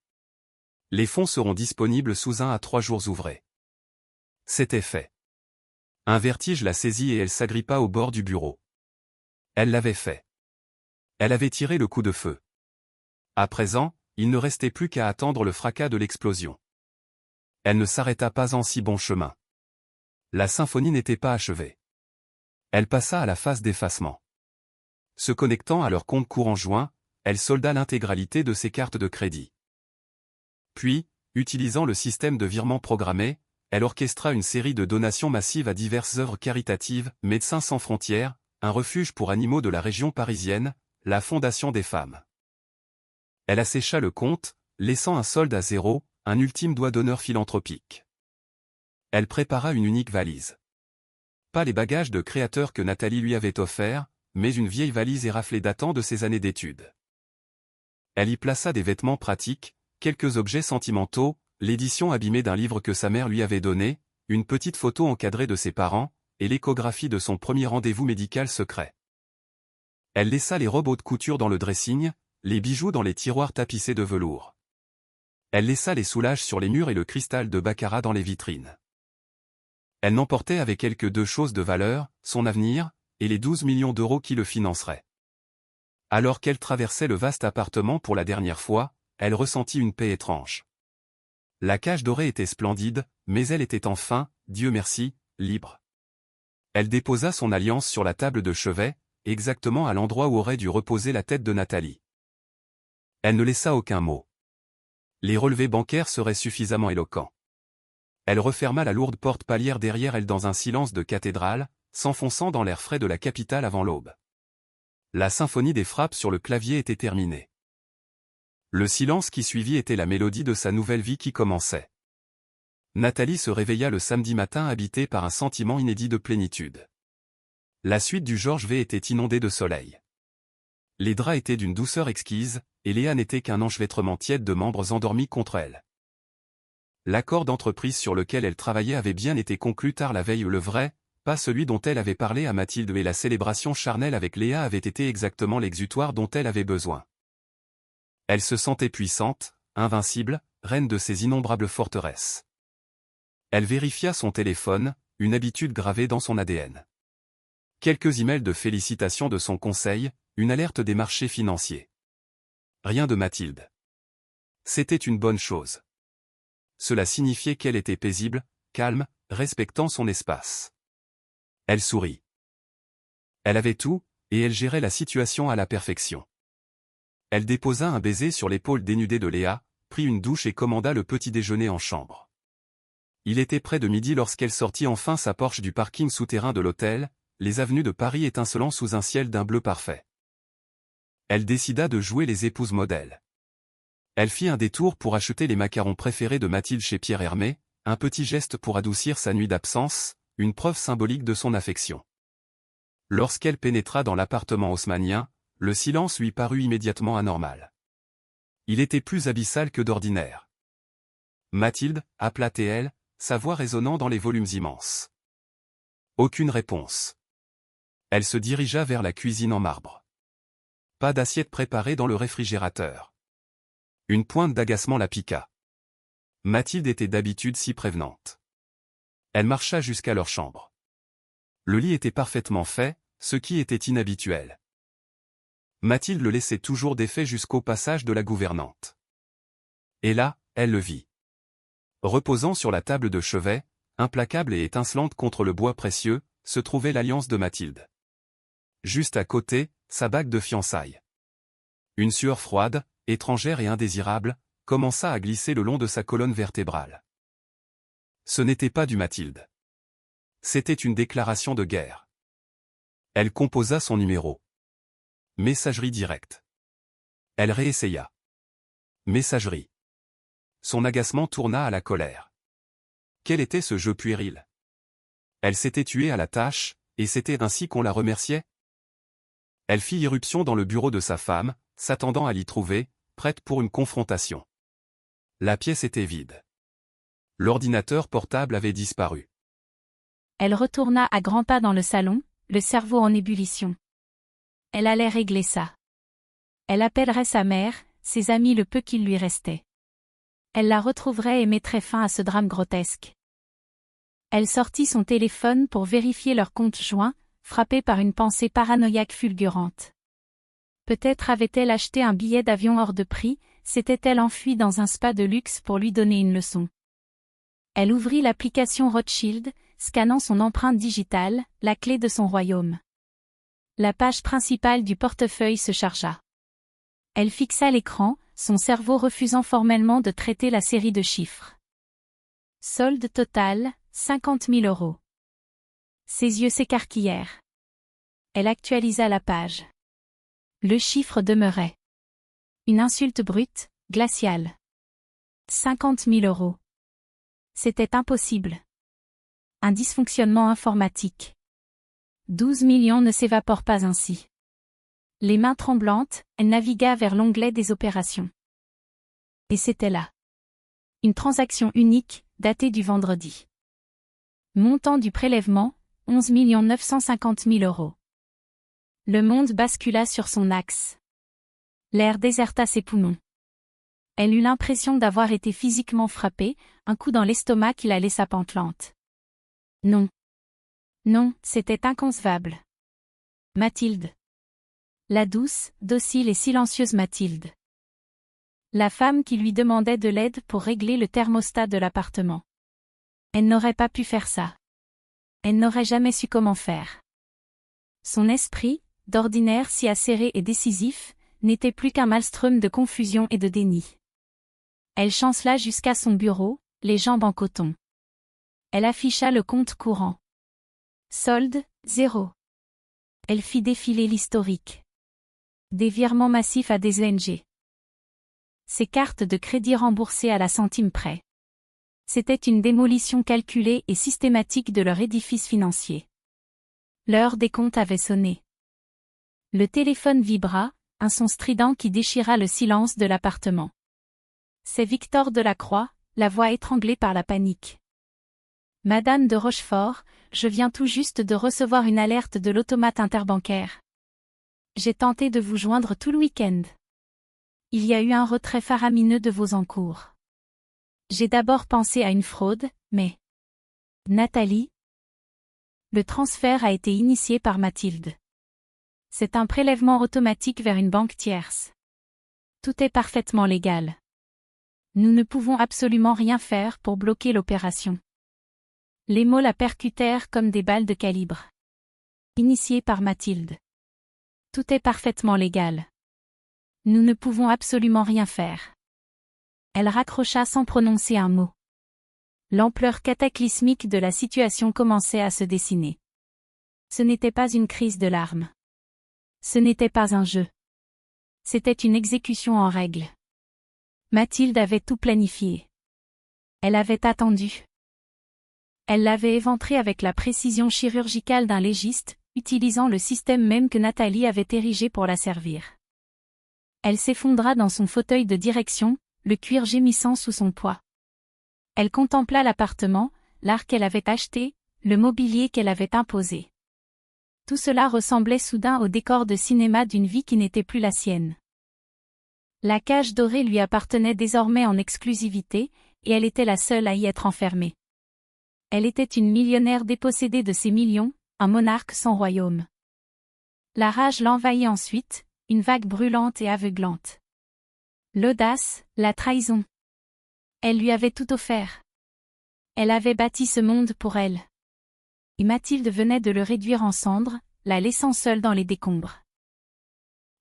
Les fonds seront disponibles sous 1 à 3 jours ouvrés. » C'était fait. Un vertige la saisit et elle s'agrippa au bord du bureau. Elle l'avait fait. Elle avait tiré le coup de feu. À présent, il ne restait plus qu'à attendre le fracas de l'explosion. Elle ne s'arrêta pas en si bon chemin. La symphonie n'était pas achevée. Elle passa à la phase d'effacement. Se connectant à leur compte courant joint, elle solda l'intégralité de ses cartes de crédit. Puis, utilisant le système de virement programmé, elle orchestra une série de donations massives à diverses œuvres caritatives, Médecins sans frontières, un refuge pour animaux de la région parisienne, la Fondation des femmes. Elle assécha le compte, laissant un solde à zéro, un ultime doigt d'honneur philanthropique. Elle prépara une unique valise. Pas les bagages de créateur que Nathalie lui avait offerts, mais une vieille valise éraflée datant de ses années d'études. Elle y plaça des vêtements pratiques, quelques objets sentimentaux, l'édition abîmée d'un livre que sa mère lui avait donné, une petite photo encadrée de ses parents, et l'échographie de son premier rendez-vous médical secret. Elle laissa les robes haute couture dans le dressing, les bijoux dans les tiroirs tapissés de velours. Elle laissa les soulages sur les murs et le cristal de baccarat dans les vitrines. Elle n'emportait avec elle que 2 choses de valeur, son avenir, et les 12 millions d'euros qui le financeraient. Alors qu'elle traversait le vaste appartement pour la dernière fois, elle ressentit une paix étrange. La cage dorée était splendide, mais elle était enfin, Dieu merci, libre. Elle déposa son alliance sur la table de chevet, exactement à l'endroit où aurait dû reposer la tête de Nathalie. Elle ne laissa aucun mot. Les relevés bancaires seraient suffisamment éloquents. Elle referma la lourde porte palière derrière elle dans un silence de cathédrale, s'enfonçant dans l'air frais de la capitale avant l'aube. La symphonie des frappes sur le clavier était terminée. Le silence qui suivit était la mélodie de sa nouvelle vie qui commençait. Nathalie se réveilla le samedi matin habitée par un sentiment inédit de plénitude. La suite du Georges V était inondée de soleil. Les draps étaient d'une douceur exquise, et Léa n'était qu'un enchevêtrement tiède de membres endormis contre elle. L'accord d'entreprise sur lequel elle travaillait avait bien été conclu tard la veille, le vrai, pas celui dont elle avait parlé à Mathilde, et la célébration charnelle avec Léa avait été exactement l'exutoire dont elle avait besoin. Elle se sentait puissante, invincible, reine de ses innombrables forteresses. Elle vérifia son téléphone, une habitude gravée dans son ADN. Quelques emails de félicitations de son conseil, une alerte des marchés financiers. Rien de Mathilde. C'était une bonne chose. Cela signifiait qu'elle était paisible, calme, respectant son espace. Elle sourit. Elle avait tout, et elle gérait la situation à la perfection. Elle déposa un baiser sur l'épaule dénudée de Léa, prit une douche et commanda le petit déjeuner en chambre. Il était près de midi lorsqu'elle sortit enfin sa Porsche du parking souterrain de l'hôtel, les avenues de Paris étincelant sous un ciel d'un bleu parfait. Elle décida de jouer les épouses modèles. Elle fit un détour pour acheter les macarons préférés de Mathilde chez Pierre Hermé, un petit geste pour adoucir sa nuit d'absence, une preuve symbolique de son affection. Lorsqu'elle pénétra dans l'appartement haussmannien, le silence lui parut immédiatement anormal. Il était plus abyssal que d'ordinaire. Mathilde, appela-t-elle, sa voix résonnant dans les volumes immenses. Aucune réponse. Elle se dirigea vers la cuisine en marbre. Pas d'assiette préparée dans le réfrigérateur. Une pointe d'agacement la piqua. Mathilde était d'habitude si prévenante. Elle marcha jusqu'à leur chambre. Le lit était parfaitement fait, ce qui était inhabituel. Mathilde le laissait toujours défait jusqu'au passage de la gouvernante. Et là, elle le vit. Reposant sur la table de chevet, implacable et étincelante contre le bois précieux, se trouvait l'alliance de Mathilde. Juste à côté, sa bague de fiançailles. Une sueur froide, étrangère et indésirable, commença à glisser le long de sa colonne vertébrale. Ce n'était pas du Mathilde. C'était une déclaration de guerre. Elle composa son numéro. Messagerie directe. Elle réessaya. Messagerie. Son agacement tourna à la colère. Quel était ce jeu puéril? Elle s'était tuée à la tâche, et c'était ainsi qu'on la remerciait? Elle fit irruption dans le bureau de sa femme, s'attendant à l'y trouver, prête pour une confrontation. La pièce était vide. L'ordinateur portable avait disparu. Elle retourna à grands pas dans le salon, le cerveau en ébullition. Elle allait régler ça. Elle appellerait sa mère, ses amis le peu qu'il lui restait. Elle la retrouverait et mettrait fin à ce drame grotesque. Elle sortit son téléphone pour vérifier leur compte joint, frappée par une pensée paranoïaque fulgurante. Peut-être avait-elle acheté un billet d'avion hors de prix, s'était-elle enfuie dans un spa de luxe pour lui donner une leçon. Elle ouvrit l'application Rothschild, scannant son empreinte digitale, la clé de son royaume. La page principale du portefeuille se chargea. Elle fixa l'écran, son cerveau refusant formellement de traiter la série de chiffres. Solde total, 50 000 €. Ses yeux s'écarquillèrent. Elle actualisa la page. Le chiffre demeurait. Une insulte brute, glaciale. 50 000 €. C'était impossible. Un dysfonctionnement informatique. 12 millions ne s'évaporent pas ainsi. Les mains tremblantes, elle navigua vers l'onglet des opérations. Et c'était là. Une transaction unique, datée du vendredi. Montant du prélèvement, 11 950 000 €. Le monde bascula sur son axe. L'air déserta ses poumons. Elle eut l'impression d'avoir été physiquement frappée, un coup dans l'estomac qui la laissa pantelante. Non. Non, c'était inconcevable. Mathilde. La douce, docile et silencieuse Mathilde. La femme qui lui demandait de l'aide pour régler le thermostat de l'appartement. Elle n'aurait pas pu faire ça. Elle n'aurait jamais su comment faire. Son esprit, d'ordinaire si acéré et décisif, n'était plus qu'un maelstrom de confusion et de déni. Elle chancela jusqu'à son bureau, les jambes en coton. Elle afficha le compte courant. Solde, 0. Elle fit défiler l'historique. Des virements massifs à des ONG. Ses cartes de crédit remboursées à la centime près. C'était une démolition calculée et systématique de leur édifice financier. L'heure des comptes avait sonné. Le téléphone vibra, Un son strident qui déchira le silence de l'appartement. C'est Victor Delacroix, la voix étranglée par la panique. Madame de Rochefort, je viens tout juste de recevoir une alerte de l'automate interbancaire. J'ai tenté de vous joindre tout le week-end. Il y a eu un retrait faramineux de vos encours. J'ai d'abord pensé à une fraude, mais... Nathalie? Le transfert a été initié par Mathilde. C'est un prélèvement automatique vers une banque tierce. Tout est parfaitement légal. Nous ne pouvons absolument rien faire pour bloquer l'opération. Les mots la percutèrent comme des balles de calibre. Initié par Mathilde. Tout est parfaitement légal. Nous ne pouvons absolument rien faire. Elle raccrocha sans prononcer un mot. L'ampleur cataclysmique de la situation commençait à se dessiner. Ce n'était pas une crise de larmes. Ce n'était pas un jeu. C'était une exécution en règle. Mathilde avait tout planifié. Elle avait attendu. Elle l'avait éventré avec la précision chirurgicale d'un légiste, utilisant le système même que Nathalie avait érigé pour la servir. Elle s'effondra dans son fauteuil de direction, le cuir gémissant sous son poids. Elle contempla l'appartement, l'art qu'elle avait acheté, le mobilier qu'elle avait imposé. Tout cela ressemblait soudain au décor de cinéma d'une vie qui n'était plus la sienne. La cage dorée lui appartenait désormais en exclusivité, et elle était la seule à y être enfermée. Elle était une millionnaire dépossédée de ses millions, un monarque sans royaume. La rage l'envahit ensuite, une vague brûlante et aveuglante. L'audace, la trahison. Elle lui avait tout offert. Elle avait bâti ce monde pour elle. Et Mathilde venait de le réduire en cendres, la laissant seule dans les décombres.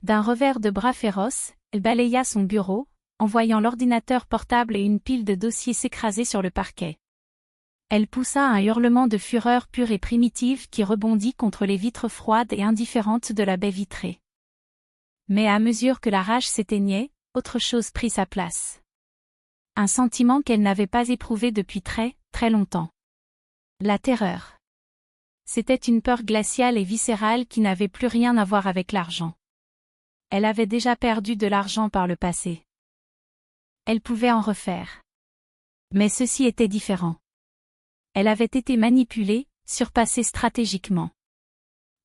D'un revers de bras féroce, elle balaya son bureau, en voyant l'ordinateur portable et une pile de dossiers s'écraser sur le parquet. Elle poussa un hurlement de fureur pure et primitive qui rebondit contre les vitres froides et indifférentes de la baie vitrée. Mais à mesure que la rage s'éteignait, autre chose prit sa place. Un sentiment qu'elle n'avait pas éprouvé depuis très, très longtemps. La terreur. C'était une peur glaciale et viscérale qui n'avait plus rien à voir avec l'argent. Elle avait déjà perdu de l'argent par le passé. Elle pouvait en refaire. Mais ceci était différent. Elle avait été manipulée, surpassée stratégiquement.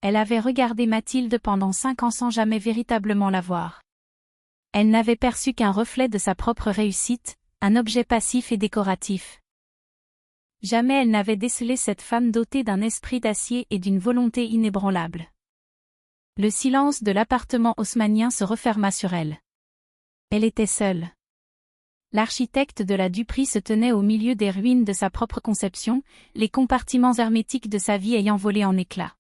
Elle avait regardé Mathilde pendant 5 ans sans jamais véritablement la voir. Elle n'avait perçu qu'un reflet de sa propre réussite, un objet passif et décoratif. Jamais elle n'avait décelé cette femme dotée d'un esprit d'acier et d'une volonté inébranlable. Le silence de l'appartement haussmannien se referma sur elle. Elle était seule. L'architecte de la Dupri se tenait au milieu des ruines de sa propre conception, les compartiments hermétiques de sa vie ayant volé en éclats.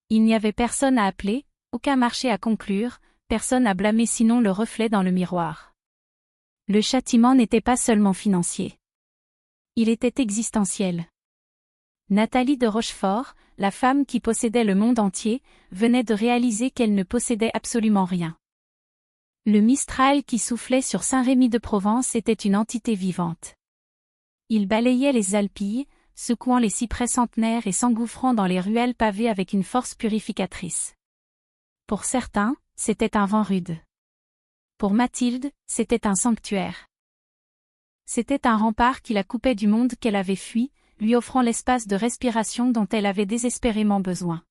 Il n'y avait personne à appeler, aucun marché à conclure, personne à blâmer sinon le reflet dans le miroir. Le châtiment n'était pas seulement financier. Il était existentiel. Nathalie de Rochefort, la femme qui possédait le monde entier, venait de réaliser qu'elle ne possédait absolument rien. Le Mistral qui soufflait sur Saint-Rémy-de-Provence était une entité vivante. Il balayait les Alpilles, secouant les cyprès centenaires et s'engouffrant dans les ruelles pavées avec une force purificatrice. Pour certains, c'était un vent rude. Pour Mathilde, c'était un sanctuaire. C'était un rempart qui la coupait du monde qu'elle avait fui, lui offrant l'espace de respiration dont elle avait désespérément besoin.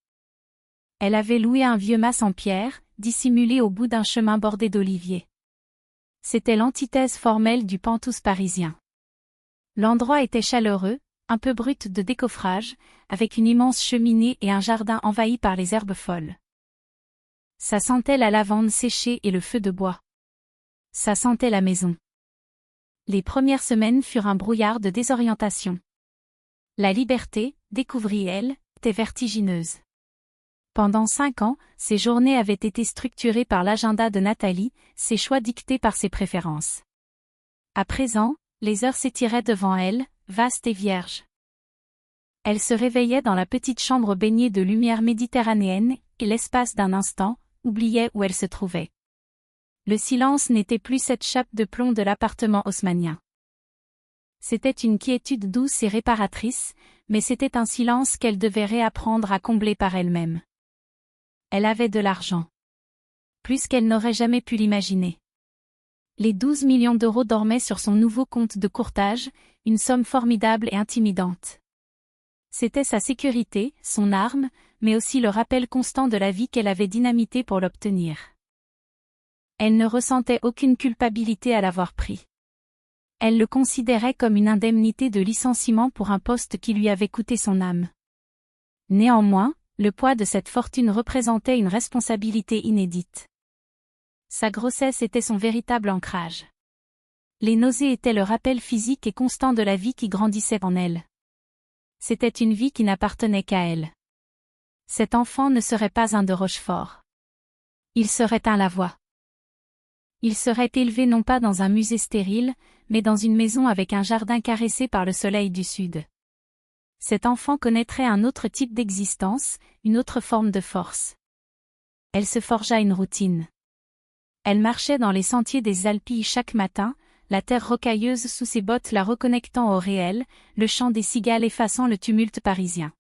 Elle avait loué un vieux mas en pierre, dissimulé au bout d'un chemin bordé d'oliviers. C'était l'antithèse formelle du Penthouse parisien. L'endroit était chaleureux, un peu brut de décoffrage, avec une immense cheminée et un jardin envahi par les herbes folles. Ça sentait la lavande séchée et le feu de bois. Ça sentait la maison. Les premières semaines furent un brouillard de désorientation. La liberté, découvrit-elle, était vertigineuse. Pendant 5 ans, ses journées avaient été structurées par l'agenda de Nathalie, ses choix dictés par ses préférences. À présent, les heures s'étiraient devant elle, vastes et vierges. Elle se réveillait dans la petite chambre baignée de lumière méditerranéenne, et l'espace d'un instant, oubliait où elle se trouvait. Le silence n'était plus cette chape de plomb de l'appartement haussmannien. C'était une quiétude douce et réparatrice, mais c'était un silence qu'elle devait réapprendre à combler par elle-même. Elle avait de l'argent. Plus qu'elle n'aurait jamais pu l'imaginer. Les 12 millions d'euros dormaient sur son nouveau compte de courtage, une somme formidable et intimidante. C'était sa sécurité, son arme, mais aussi le rappel constant de la vie qu'elle avait dynamitée pour l'obtenir. Elle ne ressentait aucune culpabilité à l'avoir pris. Elle le considérait comme une indemnité de licenciement pour un poste qui lui avait coûté son âme. Néanmoins, le poids de cette fortune représentait une responsabilité inédite. Sa grossesse était son véritable ancrage. Les nausées étaient le rappel physique et constant de la vie qui grandissait en elle. C'était une vie qui n'appartenait qu'à elle. Cet enfant ne serait pas un de Rochefort. Il serait un Lavoie. Il serait élevé non pas dans un musée stérile, mais dans une maison avec un jardin caressé par le soleil du sud. Cet enfant connaîtrait un autre type d'existence, une autre forme de force. Elle se forgea une routine. Elle marchait dans les sentiers des Alpilles chaque matin, la terre rocailleuse sous ses bottes la reconnectant au réel, le chant des cigales effaçant le tumulte parisien.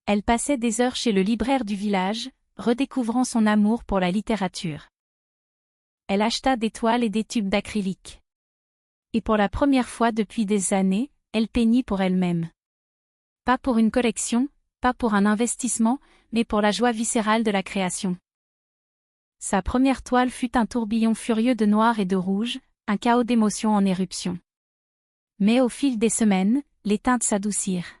Elle passait des heures chez le libraire du village, redécouvrant son amour pour la littérature. Elle acheta des toiles et des tubes d'acrylique. Et pour la première fois depuis des années, elle peignit pour elle-même. Pas pour une collection, pas pour un investissement, mais pour la joie viscérale de la création. Sa première toile fut un tourbillon furieux de noir et de rouge, un chaos d'émotions en éruption. Mais au fil des semaines, les teintes s'adoucirent.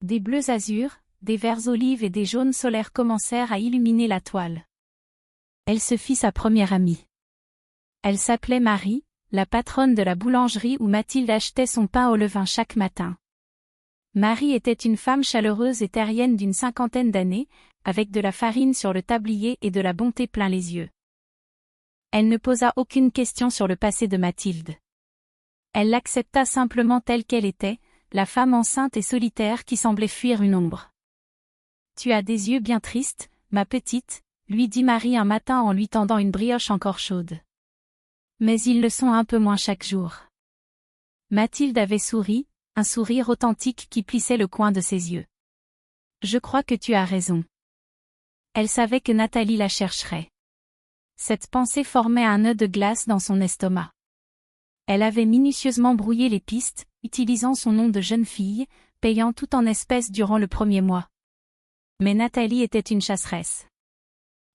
Des bleus azur, des verts olives et des jaunes solaires commencèrent à illuminer la toile. Elle se fit sa première amie. Elle s'appelait Marie, la patronne de la boulangerie où Mathilde achetait son pain au levain chaque matin. Marie était une femme chaleureuse et terrienne d'une 50aine d'années, avec de la farine sur le tablier et de la bonté plein les yeux. Elle ne posa aucune question sur le passé de Mathilde. Elle l'accepta simplement telle qu'elle était, la femme enceinte et solitaire qui semblait fuir une ombre. « Tu as des yeux bien tristes, ma petite », lui dit Marie un matin en lui tendant une brioche encore chaude. Mais ils le sont un peu moins chaque jour. Mathilde avait souri, un sourire authentique qui plissait le coin de ses yeux. « Je crois que tu as raison. » Elle savait que Nathalie la chercherait. Cette pensée formait un nœud de glace dans son estomac. Elle avait minutieusement brouillé les pistes, utilisant son nom de jeune fille, payant tout en espèces durant le premier mois. Mais Nathalie était une chasseresse.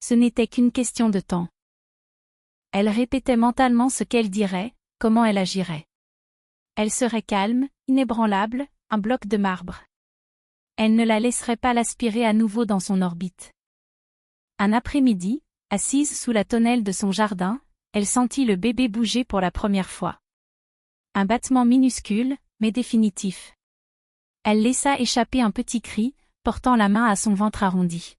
Ce n'était qu'une question de temps. Elle répétait mentalement ce qu'elle dirait, comment elle agirait. Elle serait calme, inébranlable, un bloc de marbre. Elle ne la laisserait pas l'aspirer à nouveau dans son orbite. Un après-midi, assise sous la tonnelle de son jardin, elle sentit le bébé bouger pour la première fois. Un battement minuscule, mais définitif. Elle laissa échapper un petit cri, portant la main à son ventre arrondi.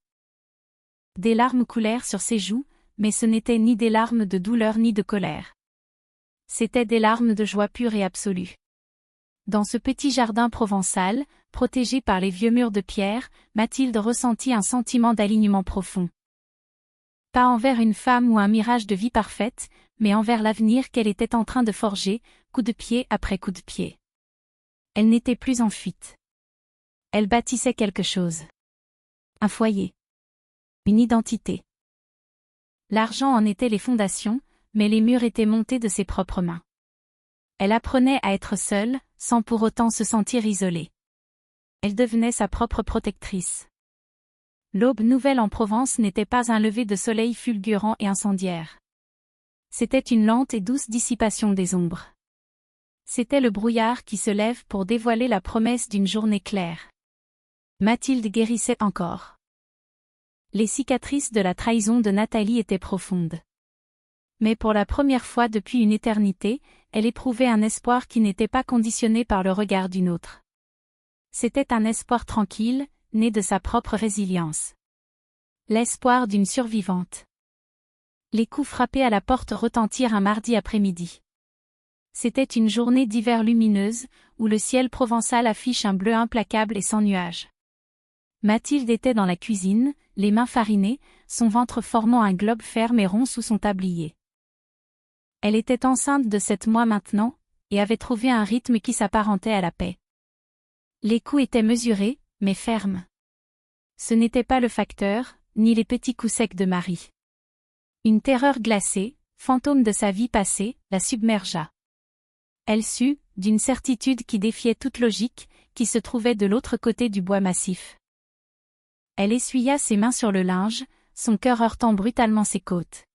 Des larmes coulèrent sur ses joues, mais ce n'étaient ni des larmes de douleur ni de colère. C'étaient des larmes de joie pure et absolue. Dans ce petit jardin provençal, protégé par les vieux murs de pierre, Mathilde ressentit un sentiment d'alignement profond. Pas envers une femme ou un mirage de vie parfaite, mais envers l'avenir qu'elle était en train de forger, coup de pied après coup de pied. Elle n'était plus en fuite. Elle bâtissait quelque chose. Un foyer. Une identité. L'argent en était les fondations, mais les murs étaient montés de ses propres mains. Elle apprenait à être seule, sans pour autant se sentir isolée. Elle devenait sa propre protectrice. L'aube nouvelle en Provence n'était pas un lever de soleil fulgurant et incendiaire. C'était une lente et douce dissipation des ombres. C'était le brouillard qui se lève pour dévoiler la promesse d'une journée claire. Mathilde guérissait encore. Les cicatrices de la trahison de Nathalie étaient profondes. Mais pour la première fois depuis une éternité, elle éprouvait un espoir qui n'était pas conditionné par le regard d'une autre. C'était un espoir tranquille, né de sa propre résilience. L'espoir d'une survivante. Les coups frappés à la porte retentirent un mardi après-midi. C'était une journée d'hiver lumineuse, où le ciel provençal affiche un bleu implacable et sans nuages. Mathilde était dans la cuisine, les mains farinées, son ventre formant un globe ferme et rond sous son tablier. Elle était enceinte de 7 mois maintenant, et avait trouvé un rythme qui s'apparentait à la paix. Les coups étaient mesurés, mais fermes. Ce n'était pas le facteur, ni les petits coups secs de Marie. Une terreur glacée, fantôme de sa vie passée, la submergea. Elle sut, d'une certitude qui défiait toute logique, qui se trouvait de l'autre côté du bois massif. Elle essuya ses mains sur le linge, son cœur heurtant brutalement ses côtes.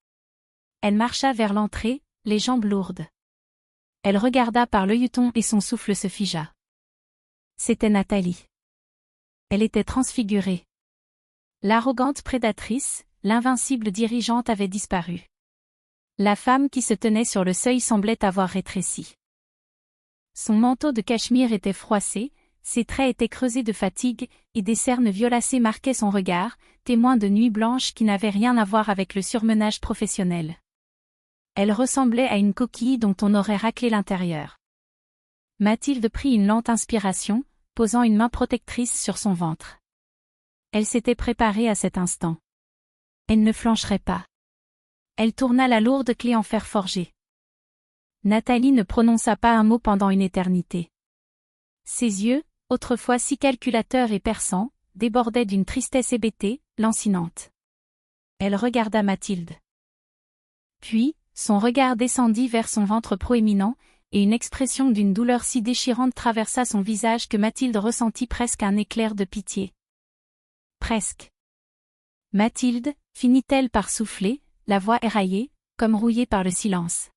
Elle marcha vers l'entrée, les jambes lourdes. Elle regarda par l'œilleton et son souffle se figea. C'était Nathalie. Elle était transfigurée. L'arrogante prédatrice, l'invincible dirigeante avait disparu. La femme qui se tenait sur le seuil semblait avoir rétréci. Son manteau de cachemire était froissé, ses traits étaient creusés de fatigue, et des cernes violacées marquaient son regard, témoin de nuits blanches qui n'avaient rien à voir avec le surmenage professionnel. Elle ressemblait à une coquille dont on aurait raclé l'intérieur. Mathilde prit une lente inspiration, posant une main protectrice sur son ventre. Elle s'était préparée à cet instant. Elle ne flancherait pas. Elle tourna la lourde clé en fer forgé. Nathalie ne prononça pas un mot pendant une éternité. Ses yeux, autrefois si calculateurs et perçants, débordaient d'une tristesse hébétée, lancinante. Elle regarda Mathilde. Puis, son regard descendit vers son ventre proéminent, et une expression d'une douleur si déchirante traversa son visage que Mathilde ressentit presque un éclair de pitié. Presque. Mathilde, finit-elle par souffler, la voix éraillée, comme rouillée par le silence.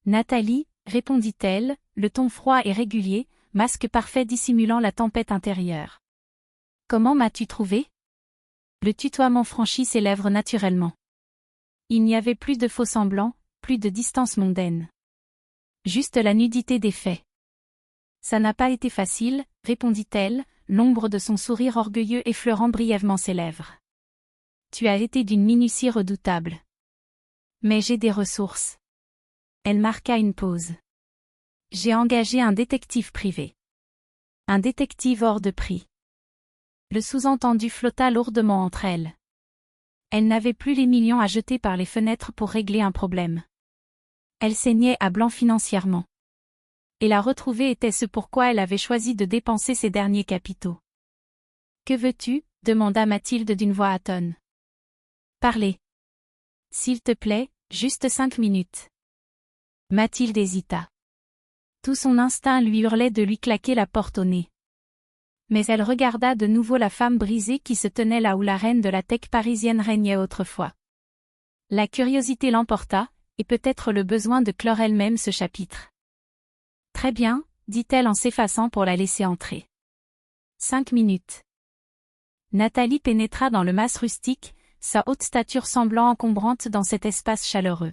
Nathalie, répondit-elle, le ton froid et régulier, masque parfait dissimulant la tempête intérieure. Comment m'as-tu trouvé? Le tutoiement franchit ses lèvres naturellement. Il n'y avait plus de faux-semblants, plus de distance mondaine. Juste la nudité des faits. Ça n'a pas été facile, répondit-elle, l'ombre de son sourire orgueilleux effleurant brièvement ses lèvres. Tu as été d'une minutie redoutable. Mais j'ai des ressources. Elle marqua une pause. J'ai engagé un détective privé. Un détective hors de prix. Le sous-entendu flotta lourdement entre elles. Elle n'avait plus les millions à jeter par les fenêtres pour régler un problème. Elle saignait à blanc financièrement. Et la retrouver était ce pourquoi elle avait choisi de dépenser ses derniers capitaux. Que veux-tu? Demanda Mathilde d'une voix atone. Parlez. S'il te plaît, juste 5 minutes. Mathilde hésita. Tout son instinct lui hurlait de lui claquer la porte au nez. Mais elle regarda de nouveau la femme brisée qui se tenait là où la reine de la tech parisienne régnait autrefois. La curiosité l'emporta, et peut-être le besoin de clore elle-même ce chapitre. Très bien, dit-elle en s'effaçant pour la laisser entrer. 5 minutes. Nathalie pénétra dans le mas rustique, sa haute stature semblant encombrante dans cet espace chaleureux.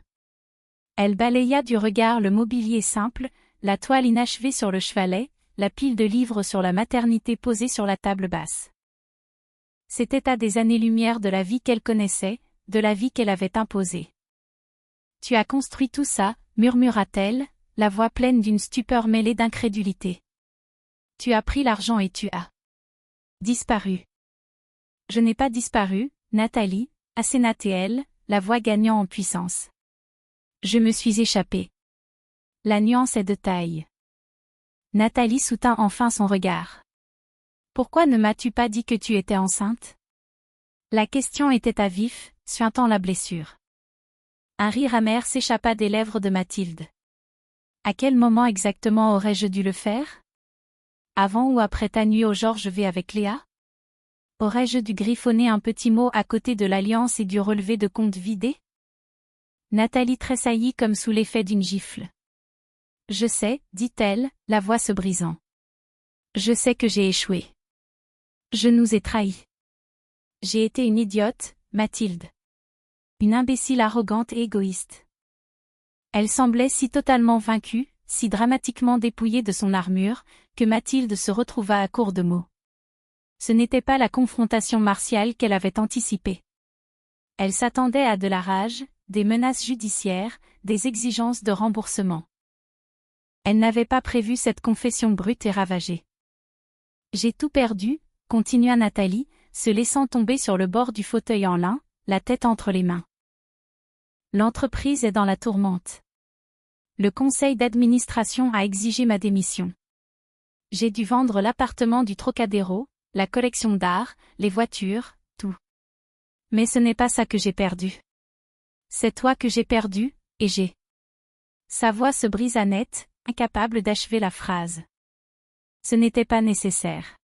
Elle balaya du regard le mobilier simple, la toile inachevée sur le chevalet, la pile de livres sur la maternité posée sur la table basse. C'était à des années-lumière de la vie qu'elle connaissait, de la vie qu'elle avait imposée. Tu as construit tout ça, murmura-t-elle, la voix pleine d'une stupeur mêlée d'incrédulité. Tu as pris l'argent et tu as disparu. Je n'ai pas disparu, Nathalie, asséna-t-elle, la voix gagnant en puissance. Je me suis échappée. La nuance est de taille. Nathalie soutint enfin son regard. Pourquoi ne m'as-tu pas dit que tu étais enceinte? La question était à vif, suintant la blessure. Un rire amer s'échappa des lèvres de Mathilde. À quel moment exactement aurais-je dû le faire? Avant ou après ta nuit au Georges V avec Léa? Aurais-je dû griffonner un petit mot à côté de l'alliance et du relevé de compte vidé? Nathalie tressaillit comme sous l'effet d'une gifle. Je sais, dit-elle, la voix se brisant. Je sais que j'ai échoué. Je nous ai trahis. J'ai été une idiote, Mathilde. Une imbécile arrogante et égoïste. Elle semblait si totalement vaincue, si dramatiquement dépouillée de son armure, que Mathilde se retrouva à court de mots. Ce n'était pas la confrontation martiale qu'elle avait anticipée. Elle s'attendait à de la rage, des menaces judiciaires, des exigences de remboursement. Elle n'avait pas prévu cette confession brute et ravagée. J'ai tout perdu, continua Nathalie, se laissant tomber sur le bord du fauteuil en lin, la tête entre les mains. L'entreprise est dans la tourmente. Le conseil d'administration a exigé ma démission. J'ai dû vendre l'appartement du Trocadéro, la collection d'art, les voitures, tout. Mais ce n'est pas ça que j'ai perdu. C'est toi que j'ai perdu, et j'ai. Sa voix se brisa net, incapable d'achever la phrase. Ce n'était pas nécessaire.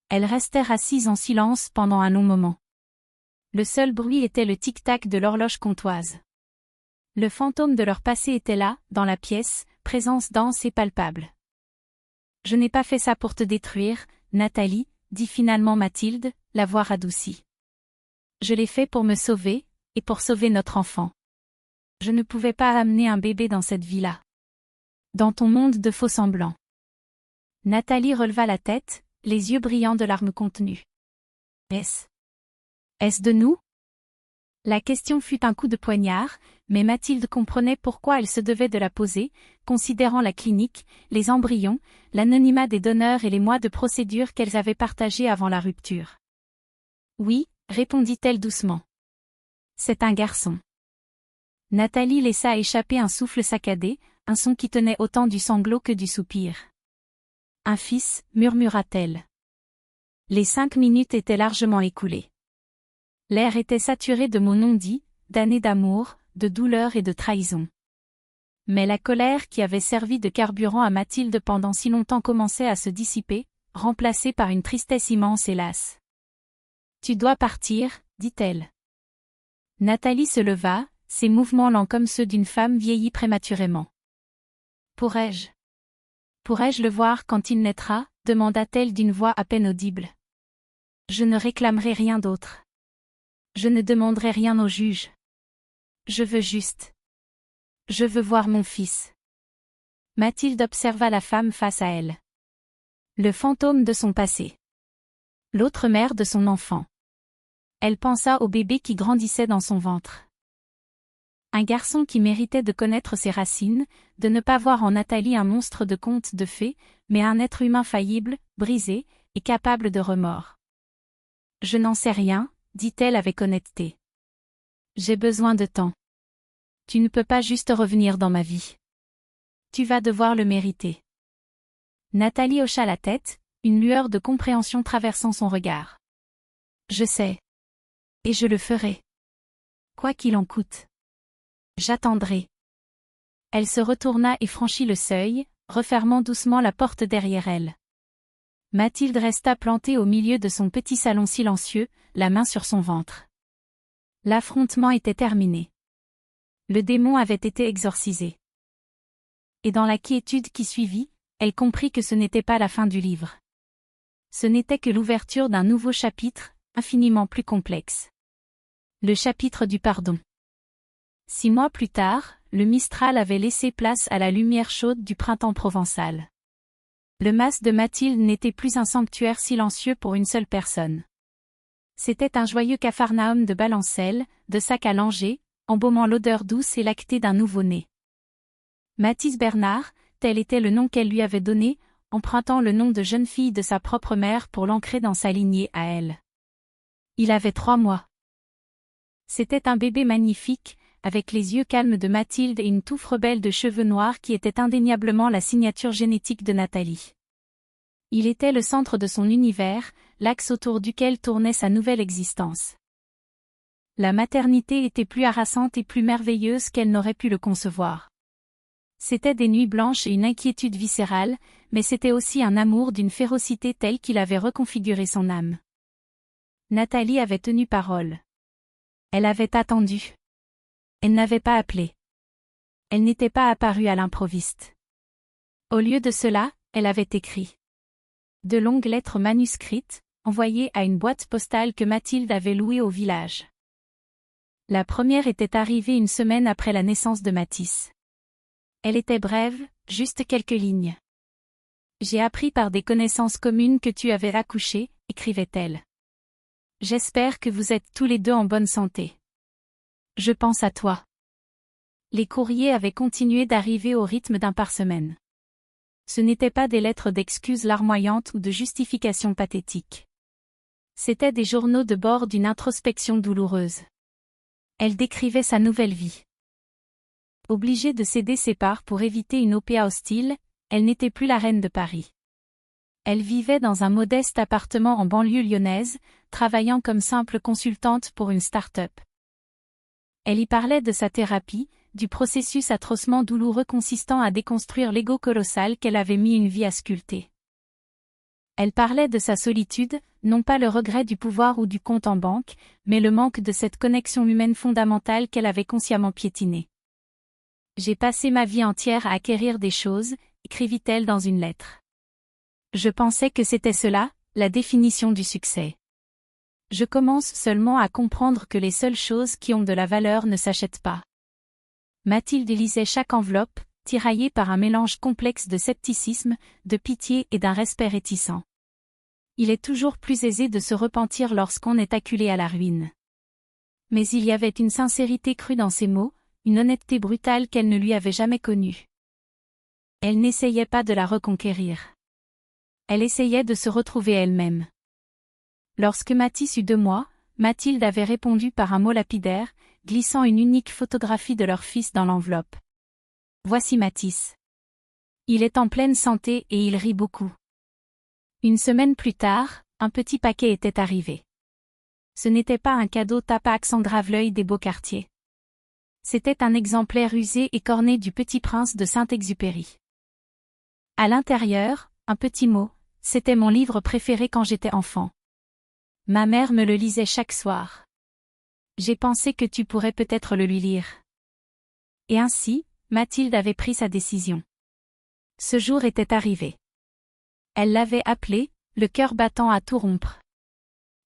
Elles restèrent assises en silence pendant un long moment. Le seul bruit était le tic-tac de l'horloge comtoise. Le fantôme de leur passé était là, dans la pièce, présence dense et palpable. Je n'ai pas fait ça pour te détruire, Nathalie, dit finalement Mathilde, la voix radoucie. Je l'ai fait pour me sauver, et pour sauver notre enfant. Je ne pouvais pas amener un bébé dans cette vie-là. Dans ton monde de faux semblants. Nathalie releva la tête, les yeux brillants de larmes contenues. Est-ce de nous? La question fut un coup de poignard, mais Mathilde comprenait pourquoi elle se devait de la poser, considérant la clinique, les embryons, l'anonymat des donneurs et les mois de procédure qu'elles avaient partagés avant la rupture. Oui, répondit-elle doucement. C'est un garçon. Nathalie laissa échapper un souffle saccadé, un son qui tenait autant du sanglot que du soupir. Un fils, murmura-t-elle. Les 5 minutes étaient largement écoulées. L'air était saturé de mots non dits, d'années d'amour, de douleur et de trahison. Mais la colère qui avait servi de carburant à Mathilde pendant si longtemps commençait à se dissiper, remplacée par une tristesse immense et lasse. « Tu dois partir, dit-elle. » Nathalie se leva, ses mouvements lents comme ceux d'une femme vieillie prématurément. « Pourrais-je le voir quand il naîtra ?» demanda-t-elle d'une voix à peine audible. « Je ne réclamerai rien d'autre. Je ne demanderai rien au juge. Je veux voir mon fils. » Mathilde observa la femme face à elle. Le fantôme de son passé. L'autre mère de son enfant. Elle pensa au bébé qui grandissait dans son ventre. Un garçon qui méritait de connaître ses racines, de ne pas voir en Nathalie un monstre de conte de fées, mais un être humain faillible, brisé, et capable de remords. « Je n'en sais rien, » dit-elle avec honnêteté. « J'ai besoin de temps. Tu ne peux pas juste revenir dans ma vie. Tu vas devoir le mériter. » Nathalie hocha la tête, une lueur de compréhension traversant son regard. « Je sais. Et je le ferai. Quoi qu'il en coûte. J'attendrai. » Elle se retourna et franchit le seuil, refermant doucement la porte derrière elle. Mathilde resta plantée au milieu de son petit salon silencieux, la main sur son ventre. L'affrontement était terminé. Le démon avait été exorcisé. Et dans la quiétude qui suivit, elle comprit que ce n'était pas la fin du livre. Ce n'était que l'ouverture d'un nouveau chapitre, infiniment plus complexe. Le chapitre du pardon. 6 mois plus tard, le Mistral avait laissé place à la lumière chaude du printemps provençal. Le mas de Mathilde n'était plus un sanctuaire silencieux pour une seule personne. C'était un joyeux capharnaüm de balancelles, de sacs à langer, embaumant l'odeur douce et lactée d'un nouveau-né. Mathis Bernard, tel était le nom qu'elle lui avait donné, empruntant le nom de jeune fille de sa propre mère pour l'ancrer dans sa lignée à elle. Il avait 3 mois. C'était un bébé magnifique, avec les yeux calmes de Mathilde et une touffe rebelle de cheveux noirs qui était indéniablement la signature génétique de Nathalie. Il était le centre de son univers, l'axe autour duquel tournait sa nouvelle existence. La maternité était plus harassante et plus merveilleuse qu'elle n'aurait pu le concevoir. C'étaient des nuits blanches et une inquiétude viscérale, mais c'était aussi un amour d'une férocité telle qu'il avait reconfiguré son âme. Nathalie avait tenu parole. Elle avait attendu. Elle n'avait pas appelé. Elle n'était pas apparue à l'improviste. Au lieu de cela, elle avait écrit. De longues lettres manuscrites, envoyées à une boîte postale que Mathilde avait louée au village. La première était arrivée une semaine après la naissance de Mathis. Elle était brève, juste quelques lignes. « J'ai appris par des connaissances communes que tu avais accouché, » écrivait-elle. « J'espère que vous êtes tous les deux en bonne santé. Je pense à toi. » Les courriers avaient continué d'arriver au rythme d'un par semaine. Ce n'étaient pas des lettres d'excuses larmoyantes ou de justifications pathétiques. C'étaient des journaux de bord d'une introspection douloureuse. Elle décrivait sa nouvelle vie. Obligée de céder ses parts pour éviter une OPA hostile, elle n'était plus la reine de Paris. Elle vivait dans un modeste appartement en banlieue lyonnaise, travaillant comme simple consultante pour une start-up. Elle y parlait de sa thérapie, du processus atrocement douloureux consistant à déconstruire l'ego colossal qu'elle avait mis une vie à sculpter. Elle parlait de sa solitude, non pas le regret du pouvoir ou du compte en banque, mais le manque de cette connexion humaine fondamentale qu'elle avait consciemment piétinée. « J'ai passé ma vie entière à acquérir des choses », écrivit-elle dans une lettre. Je pensais que c'était cela, la définition du succès. Je commence seulement à comprendre que les seules choses qui ont de la valeur ne s'achètent pas. Mathilde lisait chaque enveloppe, tiraillée par un mélange complexe de scepticisme, de pitié et d'un respect réticent. Il est toujours plus aisé de se repentir lorsqu'on est acculé à la ruine. Mais il y avait une sincérité crue dans ses mots, une honnêteté brutale qu'elle ne lui avait jamais connue. Elle n'essayait pas de la reconquérir. Elle essayait de se retrouver elle-même. Lorsque Mathis eut 2 mois, Mathilde avait répondu par un mot lapidaire, glissant une unique photographie de leur fils dans l'enveloppe. « Voici Mathis. Il est en pleine santé et il rit beaucoup. » Une semaine plus tard, un petit paquet était arrivé. Ce n'était pas un cadeau Tapax en grave-l'œil des beaux quartiers. C'était un exemplaire usé et corné du Petit Prince de Saint-Exupéry. À l'intérieur, un petit mot, c'était mon livre préféré quand j'étais enfant. Ma mère me le lisait chaque soir. J'ai pensé que tu pourrais peut-être le lui lire. Et ainsi, Mathilde avait pris sa décision. Ce jour était arrivé. Elle l'avait appelé, le cœur battant à tout rompre.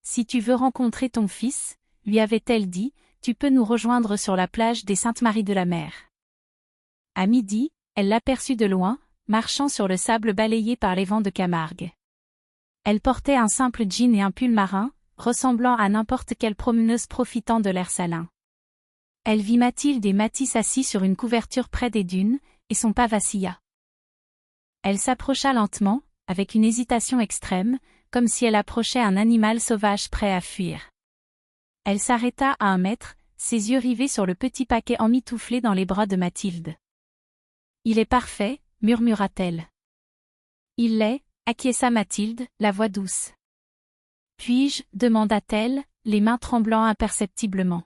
Si tu veux rencontrer ton fils, lui avait-elle dit, tu peux nous rejoindre sur la plage des Saintes-Maries-de-la-Mer. À midi, elle l'aperçut de loin, marchant sur le sable balayé par les vents de Camargue. Elle portait un simple jean et un pull marin, ressemblant à n'importe quelle promeneuse profitant de l'air salin. Elle vit Mathilde et Mathis assis sur une couverture près des dunes, et son pas vacilla. Elle s'approcha lentement, avec une hésitation extrême, comme si elle approchait un animal sauvage prêt à fuir. Elle s'arrêta à 1 mètre, ses yeux rivés sur le petit paquet emmitouflé dans les bras de Mathilde. « Il est parfait », murmura-t-elle. « Il l'est », acquiesça Mathilde, la voix douce. « Puis-je » demanda-t-elle, les mains tremblant imperceptiblement.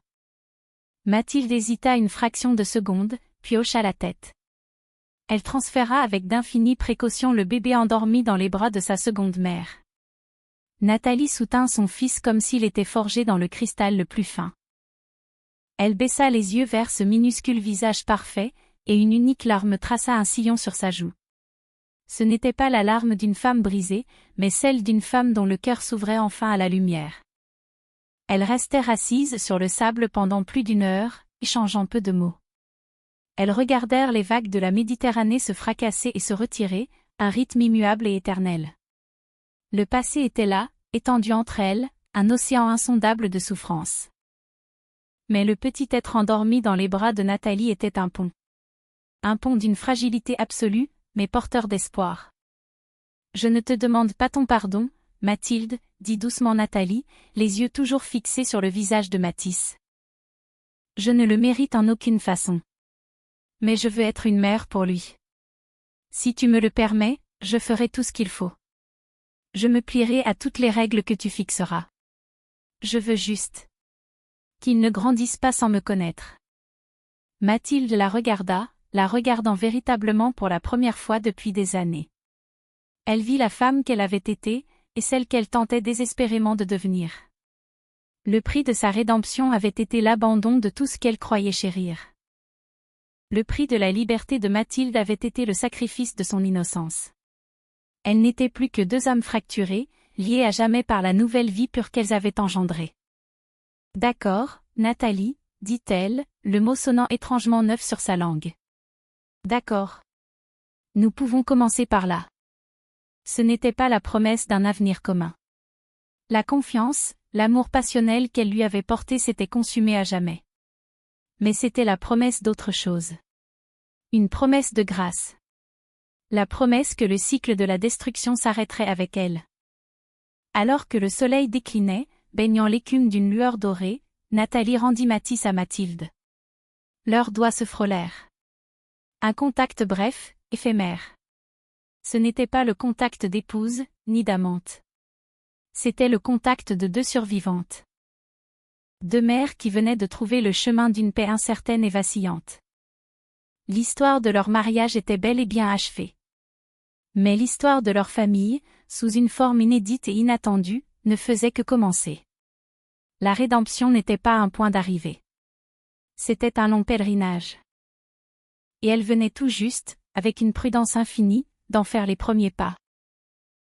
Mathilde hésita une fraction de seconde, puis hocha la tête. Elle transféra avec d'infinies précautions le bébé endormi dans les bras de sa seconde mère. Nathalie soutint son fils comme s'il était forgé dans le cristal le plus fin. Elle baissa les yeux vers ce minuscule visage parfait, et une unique larme traça un sillon sur sa joue. Ce n'était pas la larme d'une femme brisée, mais celle d'une femme dont le cœur s'ouvrait enfin à la lumière. Elles restèrent assises sur le sable pendant plus d'1 heure, échangeant peu de mots. Elles regardèrent les vagues de la Méditerranée se fracasser et se retirer, un rythme immuable et éternel. Le passé était là, étendu entre elles, un océan insondable de souffrance. Mais le petit être endormi dans les bras de Nathalie était un pont. Un pont d'une fragilité absolue, mais porteur d'espoir. « Je ne te demande pas ton pardon, Mathilde, » dit doucement Nathalie, les yeux toujours fixés sur le visage de Mathis. « Je ne le mérite en aucune façon. Mais je veux être une mère pour lui. Si tu me le permets, je ferai tout ce qu'il faut. Je me plierai à toutes les règles que tu fixeras. Je veux juste qu'il ne grandisse pas sans me connaître. » Mathilde la regardant véritablement pour la première fois depuis des années. Elle vit la femme qu'elle avait été, et celle qu'elle tentait désespérément de devenir. Le prix de sa rédemption avait été l'abandon de tout ce qu'elle croyait chérir. Le prix de la liberté de Mathilde avait été le sacrifice de son innocence. Elles n'étaient plus que 2 âmes fracturées, liées à jamais par la nouvelle vie pure qu'elles avaient engendrée. « D'accord, Nathalie, » dit-elle, le mot sonnant étrangement neuf sur sa langue. « D'accord. Nous pouvons commencer par là. » Ce n'était pas la promesse d'un avenir commun. La confiance, l'amour passionnel qu'elle lui avait porté s'était consumé à jamais. Mais c'était la promesse d'autre chose. Une promesse de grâce. La promesse que le cycle de la destruction s'arrêterait avec elle. Alors que le soleil déclinait, baignant l'écume d'une lueur dorée, Nathalie rendit Mathis à Mathilde. Leurs doigts se frôlèrent. Un contact bref, éphémère. Ce n'était pas le contact d'épouse, ni d'amante. C'était le contact de 2 survivantes. Deux mères qui venaient de trouver le chemin d'une paix incertaine et vacillante. L'histoire de leur mariage était bel et bien achevée. Mais l'histoire de leur famille, sous une forme inédite et inattendue, ne faisait que commencer. La rédemption n'était pas un point d'arrivée. C'était un long pèlerinage. Et elle venait tout juste, avec une prudence infinie, d'en faire les premiers pas.